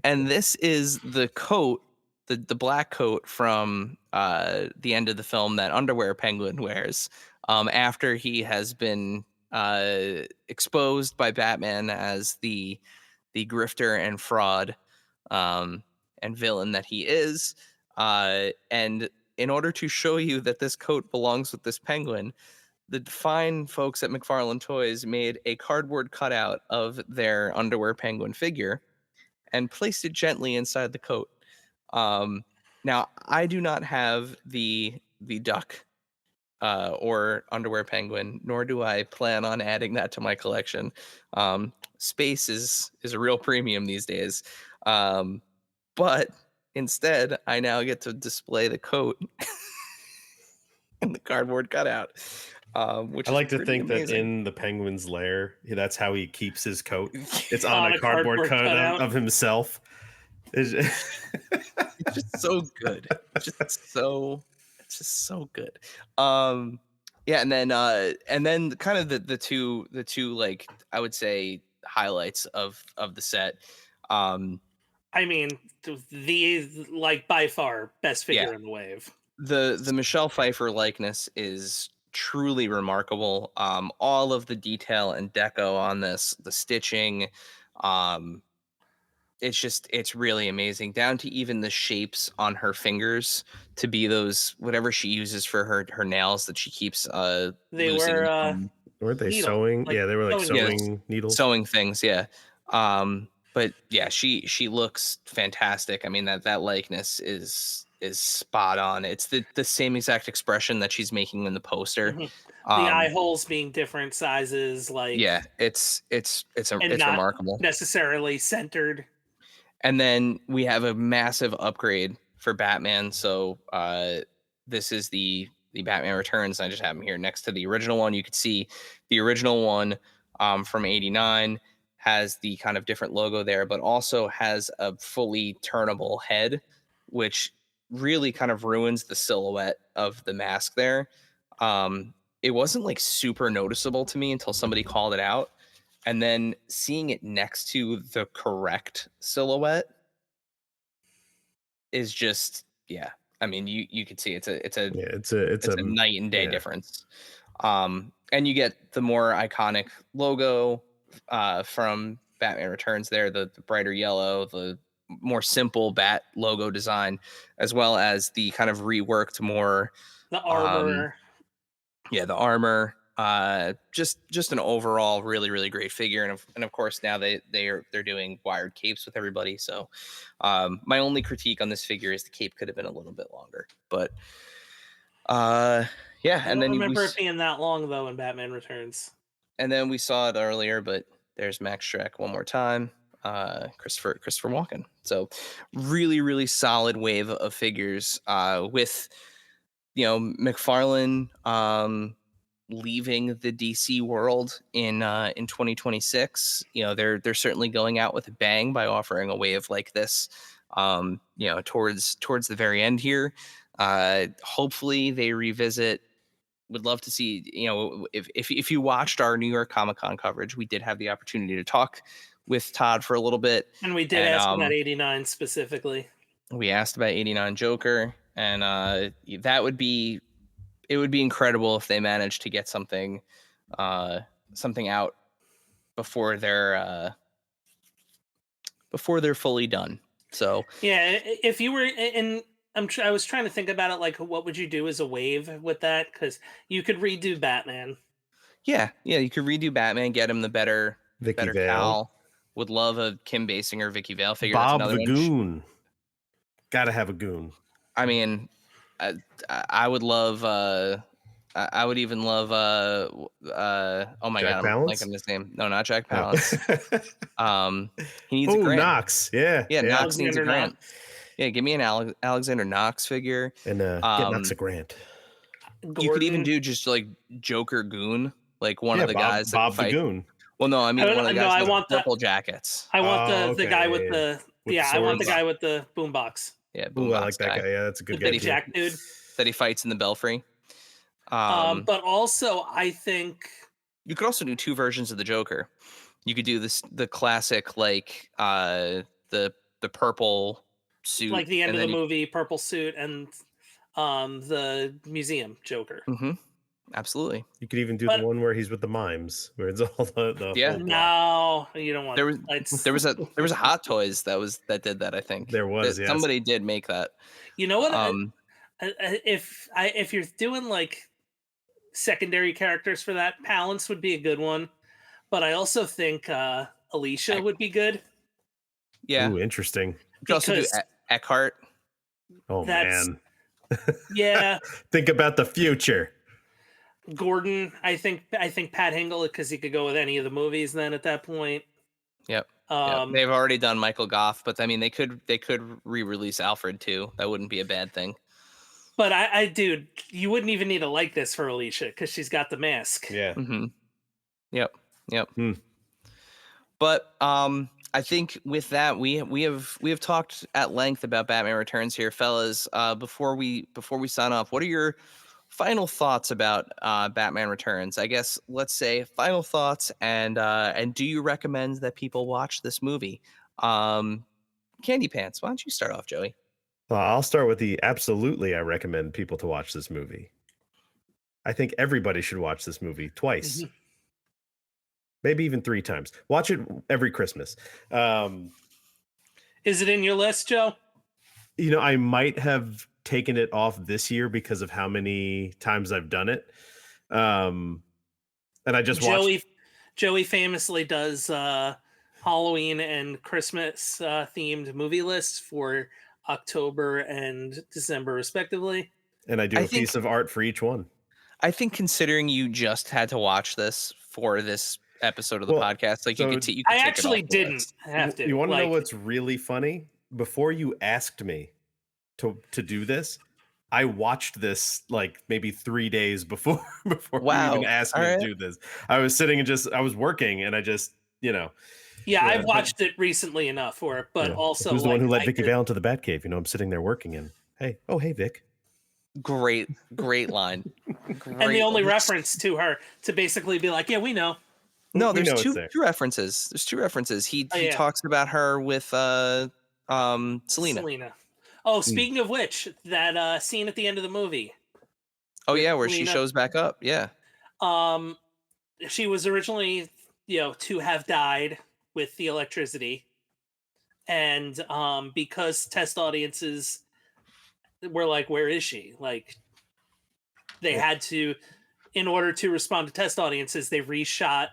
Speaker 2: And this is the coat, the black coat from the end of the film that Underwear Penguin wears after he has been exposed by Batman as the grifter and fraud and villain that he is. And in order to show you that this coat belongs with this penguin, the fine folks at McFarlane Toys made a cardboard cutout of their underwear penguin figure and placed it gently inside the coat. Now, I do not have the duck or underwear penguin, nor do I plan on adding that to my collection. Space is a real premium these days. But instead, I now get to display the coat and the cardboard cutout. Which
Speaker 5: I like to think
Speaker 2: amazing.
Speaker 5: that in the penguin's lair, that's how he keeps his coat. It's on a cardboard cutout of himself.
Speaker 2: It's just so good. It's just so good. Yeah, and then kind of the two like I would say highlights of the set.
Speaker 4: I mean, the like by far best
Speaker 2: Yeah,
Speaker 4: figure in the wave.
Speaker 2: the Michelle Pfeiffer likeness is truly remarkable. All of the detail and deco on this, the stitching, um, it's really amazing, down to even the shapes on her fingers to be those whatever she uses for her nails that she keeps
Speaker 4: They
Speaker 2: losing
Speaker 4: were
Speaker 2: from.
Speaker 5: Weren't they
Speaker 4: needle,
Speaker 5: sewing?
Speaker 4: like
Speaker 5: Yeah, they were like
Speaker 4: sewing
Speaker 2: Yeah,
Speaker 4: needles.
Speaker 5: sewing needles.
Speaker 2: sewing things, yeah. But yeah, she looks fantastic. I mean, that likeness is spot on. It's the same exact expression that she's making in the poster.
Speaker 4: Mhm. The eye
Speaker 2: Um,
Speaker 4: holes being different sizes,
Speaker 2: yeah,
Speaker 4: like, and
Speaker 2: it's
Speaker 4: not
Speaker 2: remarkable.
Speaker 4: necessarily centered.
Speaker 2: And then we have a massive upgrade for Batman. So this is the Batman Returns. I just have them here next to the original one. You could see the original one from '89 has the kind of different logo there, but also has a fully turnable head, which really kind of ruins the silhouette of the mask there. Um, it wasn't like super noticeable to me until somebody called it out, and then seeing it next to the correct silhouette is just, yeah, I mean, you could see
Speaker 5: Yeah,
Speaker 2: it's a night and day
Speaker 5: yeah.
Speaker 2: difference. And you get the more iconic logo from Batman Returns there, the brighter yellow, the more simple bat logo design, as well as the kind of reworked more
Speaker 4: The
Speaker 2: um
Speaker 4: armor.
Speaker 2: yeah, the armor, just an overall really great figure, and of course now they're doing wired capes with everybody. So, my only critique on this figure is the cape could have been a little bit longer, but yeah,
Speaker 4: I don't remember it being that long though in Batman Returns.
Speaker 2: and then we saw it earlier, but there's Max Shrek one more time. Christopher Walken. So really solid wave of figures. With McFarlane leaving the DC world in 2026. They're certainly going out with a bang by offering a wave like this. Towards the very end here. Hopefully they revisit. Would love to see, if you watched our New York Comic Con coverage, we did have the opportunity to talk with Todd for a little bit,
Speaker 4: And we did
Speaker 2: and
Speaker 4: ask about 89 specifically.
Speaker 2: we asked about '89 Joker, and that would be it would be incredible if they managed to get something out before they're fully done. So
Speaker 4: Yeah, if you were in, I was trying to think about it, like what would you do as a wave with that? Because you could redo Batman.
Speaker 2: yeah, you could redo Batman, get him the better
Speaker 5: Vicky Vale.
Speaker 2: cowl. Would love a Kim Basinger, Vicky Vale figure.
Speaker 5: Bob
Speaker 2: That's
Speaker 5: the
Speaker 2: another one.
Speaker 5: Goon. Gotta have a goon.
Speaker 2: I mean, I would love. I would even love. Oh my
Speaker 5: Jack
Speaker 2: god, I'm
Speaker 5: Palance?
Speaker 2: blanking on his name. No, not Jack Palance. He needs a
Speaker 5: Oh,
Speaker 2: Grant.
Speaker 5: Knox. Yeah.
Speaker 2: Knox needs a
Speaker 4: Alexander
Speaker 2: Grant.
Speaker 4: Knox.
Speaker 2: Yeah, give me an Alexander Knox figure.
Speaker 5: And get Knox a Grant.
Speaker 2: You could even
Speaker 4: Gordon.
Speaker 2: do just like Joker Goon, like one of the guys that
Speaker 5: Bob the
Speaker 2: fight.
Speaker 5: Goon.
Speaker 2: Well, no, I mean one of the guys
Speaker 4: I
Speaker 2: with
Speaker 4: want
Speaker 2: the purple jackets.
Speaker 4: I want
Speaker 5: Oh,
Speaker 4: the guy with
Speaker 5: okay.
Speaker 4: the
Speaker 5: With the
Speaker 4: I want the
Speaker 5: swords.
Speaker 4: guy with the boombox.
Speaker 2: Yeah,
Speaker 5: Ooh, I
Speaker 2: boombox
Speaker 5: like that guy. Yeah, that's a good
Speaker 2: The
Speaker 5: guy.
Speaker 2: Betty
Speaker 5: too.
Speaker 4: Jack dude.
Speaker 2: that he fights in the Belfry.
Speaker 4: But also I think
Speaker 2: You could also do two versions of the Joker. You could do the classic, like the purple suit,
Speaker 4: like the end
Speaker 2: and
Speaker 4: of the
Speaker 2: then
Speaker 4: movie, purple suit, and the museum Joker.
Speaker 2: Absolutely.
Speaker 5: You could even do
Speaker 4: But-
Speaker 5: the one where he's with the mimes, where it's all the
Speaker 2: Yeah.
Speaker 5: whole block.
Speaker 4: No, you don't want.
Speaker 2: There was a Hot Toys that did that. I think
Speaker 5: There was, yes.
Speaker 2: somebody did make that.
Speaker 4: You know what?
Speaker 2: Um,
Speaker 4: If you're doing like secondary characters for that, Palance would be a good one. But I also think Alicia would be good.
Speaker 2: yeah.
Speaker 5: Ooh, interesting.
Speaker 2: You could also do
Speaker 4: because
Speaker 2: Eckhart.
Speaker 5: Oh
Speaker 4: that's-
Speaker 5: man.
Speaker 4: Yeah,
Speaker 5: Think about the future.
Speaker 4: Gordon. I think Pat Hingle, because he could go with any of the movies. Then at that point,
Speaker 2: Yep. They've already done Michael Goff, but I mean they could re-release Alfred too. That wouldn't be a bad thing.
Speaker 4: But dude, you wouldn't even need to like this for Alicia because she's got the mask.
Speaker 5: Yeah.
Speaker 2: Mm-hmm. Yep.
Speaker 5: Hmm.
Speaker 2: But I think with that we have talked at length about Batman Returns here, fellas. Before we sign off, what are your final thoughts about Batman Returns. I guess let's say final thoughts, and do you recommend that people watch this movie? Candy Pants, why don't you start off, Joey?
Speaker 5: I'll start with the absolutely. I recommend people to watch this movie. I think everybody should watch this movie twice, maybe even 3 times. Watch it every Christmas.
Speaker 4: Is it in your list, Joe?
Speaker 5: I might have taken it off this year because of how many times I've done it. And I just watched.
Speaker 4: Joey famously does Halloween and Christmas themed movie lists for October and December, respectively.
Speaker 5: And I do a piece of art for each one.
Speaker 2: I think considering you just had to watch this for this episode of the podcast, like you could take
Speaker 4: I actually didn't have to.
Speaker 5: You want to know what's really funny? Before you asked me to do this, I watched this like maybe 3 days before you even asked me to do this. I was sitting and I was working and I just,
Speaker 4: Yeah, I've watched it recently enough for it, but also
Speaker 5: who's the one who let Vicky Vale into the Batcave? I'm sitting there working and hey, Vic.
Speaker 2: Great line.
Speaker 4: And the only reference to her to basically be like, yeah, we know.
Speaker 2: No, there's two references. There's 2 references. He talks about her with Selena.
Speaker 4: Oh, speaking of which, that scene at the end of the movie.
Speaker 2: Oh yeah, where Selena, she shows back up. Yeah.
Speaker 4: She was originally, to have died with the electricity, and because test audiences were like, "Where is she?" Like, they had to, in order to respond to test audiences, they reshot.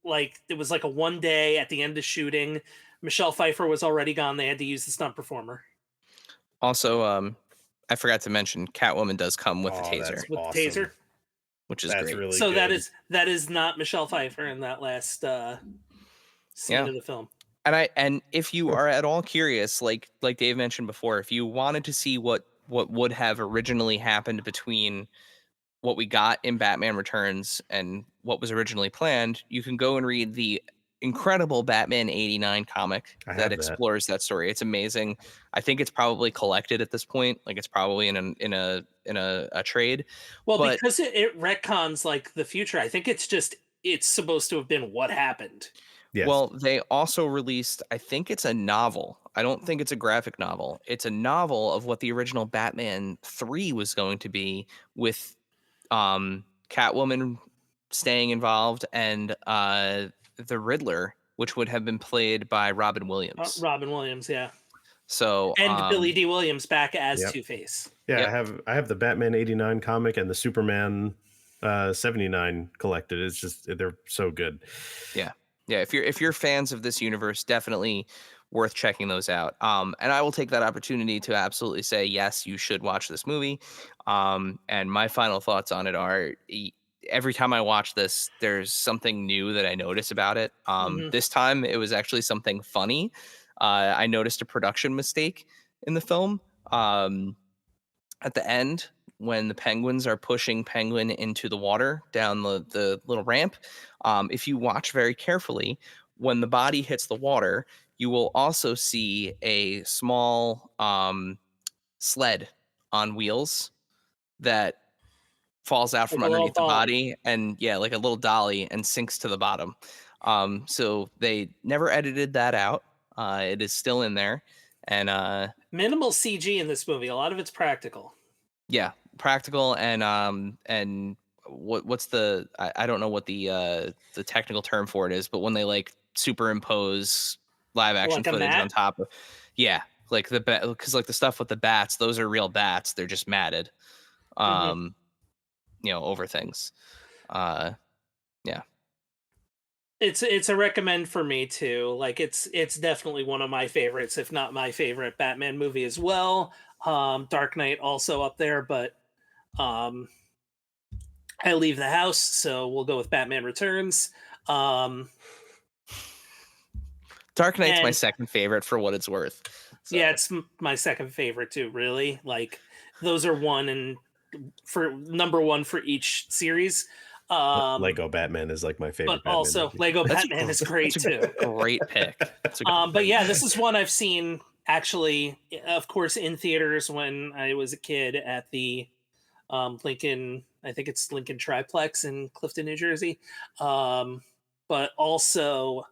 Speaker 4: Like, it was like a 1 day at the end of shooting. Michelle Pfeiffer was already gone. They had to use the stunt performer.
Speaker 2: Also, I forgot to mention, Catwoman does come with a taser.
Speaker 4: With the taser,
Speaker 2: which is great.
Speaker 5: Really
Speaker 4: so
Speaker 5: good.
Speaker 4: that is not Michelle Pfeiffer in that last scene of the film.
Speaker 2: And if you are at all curious, like Dave mentioned before, if you wanted to see what would have originally happened between what we got in Batman Returns and what was originally planned, you can go and read the incredible Batman 89 comic that explores that story. It's amazing. I think it's probably collected at this point. Like, it's probably in a trade.
Speaker 4: Well, because it retcons like the future. I think it's supposed to have been what happened.
Speaker 5: Yes.
Speaker 2: Well, they also released, I think it's a novel. I don't think it's a graphic novel. It's a novel of what the original Batman 3 was going to be, with Catwoman staying involved and the Riddler, which would have been played by Robin Williams.
Speaker 4: Robin Williams, yeah.
Speaker 2: So
Speaker 4: and Billy D. Williams back as Two-Face.
Speaker 5: Yeah, yep. I have the Batman 89 comic and the Superman 79 collected. It's just, they're so good.
Speaker 2: Yeah. Yeah, if you're fans of this universe, definitely worth checking those out. And I will take that opportunity to absolutely say, yes, you should watch this movie. And my final thoughts on it are, every time I watch this, there's something new that I notice about it. This time it was actually something funny. I noticed a production mistake in the film. At the end, when the penguins are pushing Penguin into the water down the little ramp, if you watch very carefully, when the body hits the water, you will also see a small sled on wheels that falls out from underneath the body, and like a little dolly, and sinks to the bottom. So they never edited that out. It is still in there, and
Speaker 4: minimal CG in this movie. A lot of it's practical.
Speaker 2: Yeah, practical, and what's the I don't know what the technical term for it is, but when they like superimpose live action footage on top of, like because like the stuff with the bats, those are real bats. They're just matted, over things.
Speaker 4: It's a recommend for me too. Like, it's definitely one of my favorites, if not my favorite Batman movie as well. Dark Knight also up there, but I leave the house, so we'll go with Batman Returns.
Speaker 2: Dark Knight's my second favorite for what it's worth. So.
Speaker 4: Yeah, it's my second favorite too, really. Like, those are number one for each series.
Speaker 5: Lego Batman is like my favorite.
Speaker 4: But also Lego Batman is great too.
Speaker 2: Great pick.
Speaker 4: But yeah, this is one I've seen actually, of course, in theaters when I was a kid at the Lincoln, I think it's Lincoln Triplex in Clifton, New Jersey. But also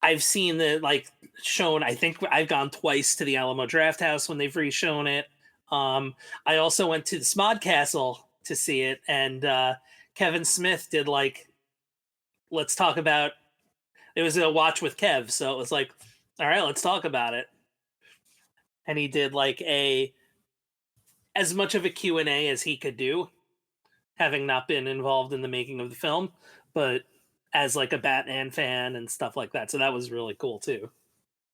Speaker 4: I've seen the shown. I think I've gone twice to the Alamo Drafthouse when they've re-shown it. I also went to the Smod Castle to see it, and Kevin Smith did let's talk about. It was a watch with Kev, so it was all right, let's talk about it. And he did as much of a Q&A as he could do, having not been involved in the making of the film, but as a Batman fan and stuff like that. So that was really cool too.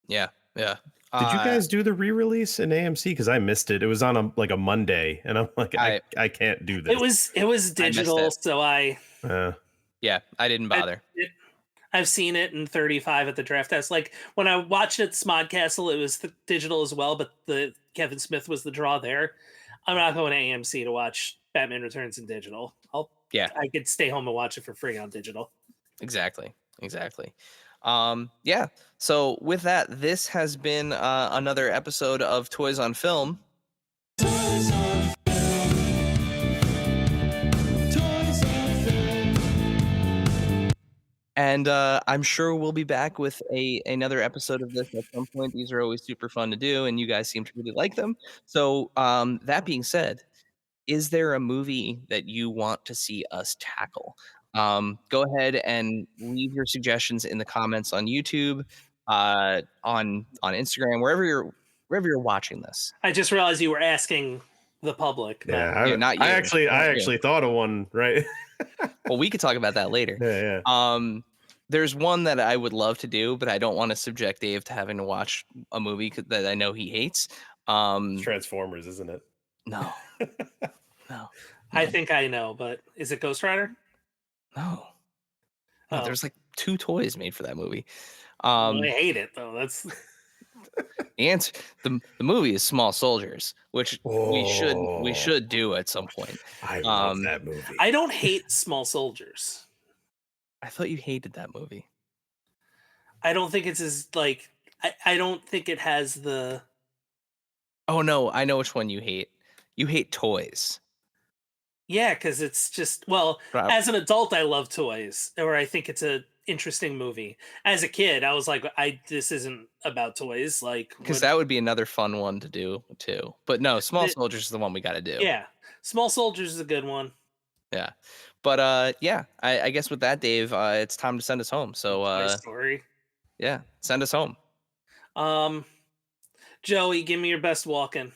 Speaker 2: Yeah.
Speaker 5: Did you guys do the re-release in AMC? Because I missed it. It was on a Monday, and I'm I can't do this.
Speaker 4: It was digital, so I
Speaker 2: didn't bother.
Speaker 4: I've seen it in 35 at the Draft House. When I watched it at Smod Castle, it was digital as well, but the Kevin Smith was the draw there. I'm not going to AMC to watch Batman Returns in digital. I could stay home and watch it for free on digital.
Speaker 2: Exactly. So with that, this has been another episode of Toys on Film. And I'm sure we'll be back with another episode of this at some point. These are always super fun to do, and you guys seem to really like them. So that being said, is there a movie that you want to see us tackle? Go ahead and leave your suggestions in the comments on YouTube, on Instagram, wherever you're watching this.
Speaker 4: I just realized you were asking the public.
Speaker 5: Not you. I actually thought of one, right?
Speaker 2: Well, we could talk about that later.
Speaker 5: Yeah.
Speaker 2: There's one that I would love to do, but I don't want to subject Dave to having to watch a movie that I know he hates.
Speaker 5: It's Transformers, isn't it?
Speaker 2: No.
Speaker 4: I think I know, but is it Ghost Rider?
Speaker 2: No. There's 2 toys made for that movie.
Speaker 4: I hate it though. That's
Speaker 2: the answer. The movie is Small Soldiers, which we should do at some point.
Speaker 5: I love that movie.
Speaker 4: I don't hate Small Soldiers.
Speaker 2: I thought you hated that movie.
Speaker 4: I don't think it's as I don't think it has the.
Speaker 2: Oh no, I know which one you hate. You hate toys.
Speaker 4: Yeah, because it's just as an adult, I love toys, or I think it's a interesting movie. As a kid, I was this isn't about toys,
Speaker 2: because that would be another fun one to do too. But no, Small Soldiers is the one we got to do.
Speaker 4: Yeah, Small Soldiers is a good one.
Speaker 2: Yeah, but I guess with that, Dave, it's time to send us home. So
Speaker 4: Toy Story.
Speaker 2: Yeah, send us home.
Speaker 4: Joey, give me your best walk-in.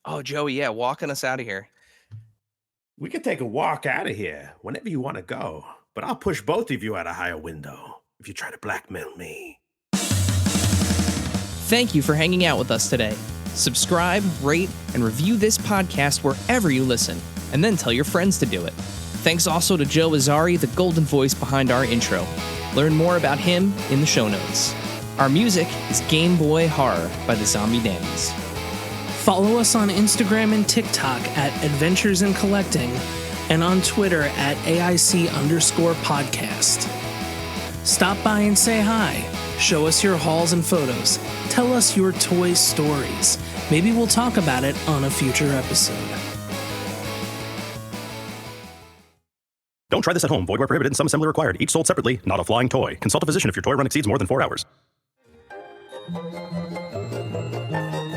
Speaker 2: Oh, Joey, walking us out of here.
Speaker 7: We can take a walk out of here whenever you want to go, but I'll push both of you out a higher window if you try to blackmail me.
Speaker 8: Thank you for hanging out with us today. Subscribe, rate, and review this podcast wherever you listen, and then tell your friends to do it. Thanks also to Joe Azari, the golden voice behind our intro. Learn more about him in the show notes. Our music is Game Boy Horror by the Zombie Dandies.
Speaker 3: Follow us on Instagram and TikTok at Adventures in Collecting and on Twitter at AIC_podcast. Stop by and say hi. Show us your hauls and photos. Tell us your toy stories. Maybe we'll talk about it on a future episode.
Speaker 9: Don't try this at home. Void where prohibited and some assembly required. Each sold separately, not a flying toy. Consult a physician if your toy run exceeds more than 4 hours.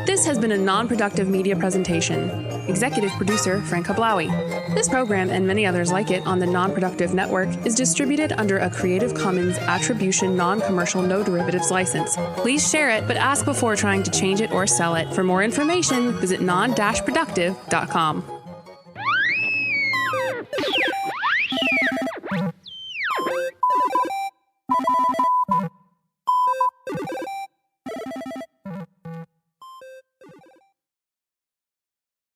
Speaker 10: This has been a non-productive media presentation. Executive producer Frank Hablawi. This program and many others like it on the Non-Productive Network is distributed under a Creative Commons Attribution Non-Commercial No Derivatives license. Please share it, but ask before trying to change it or sell it. For more information, visit non-productive.com.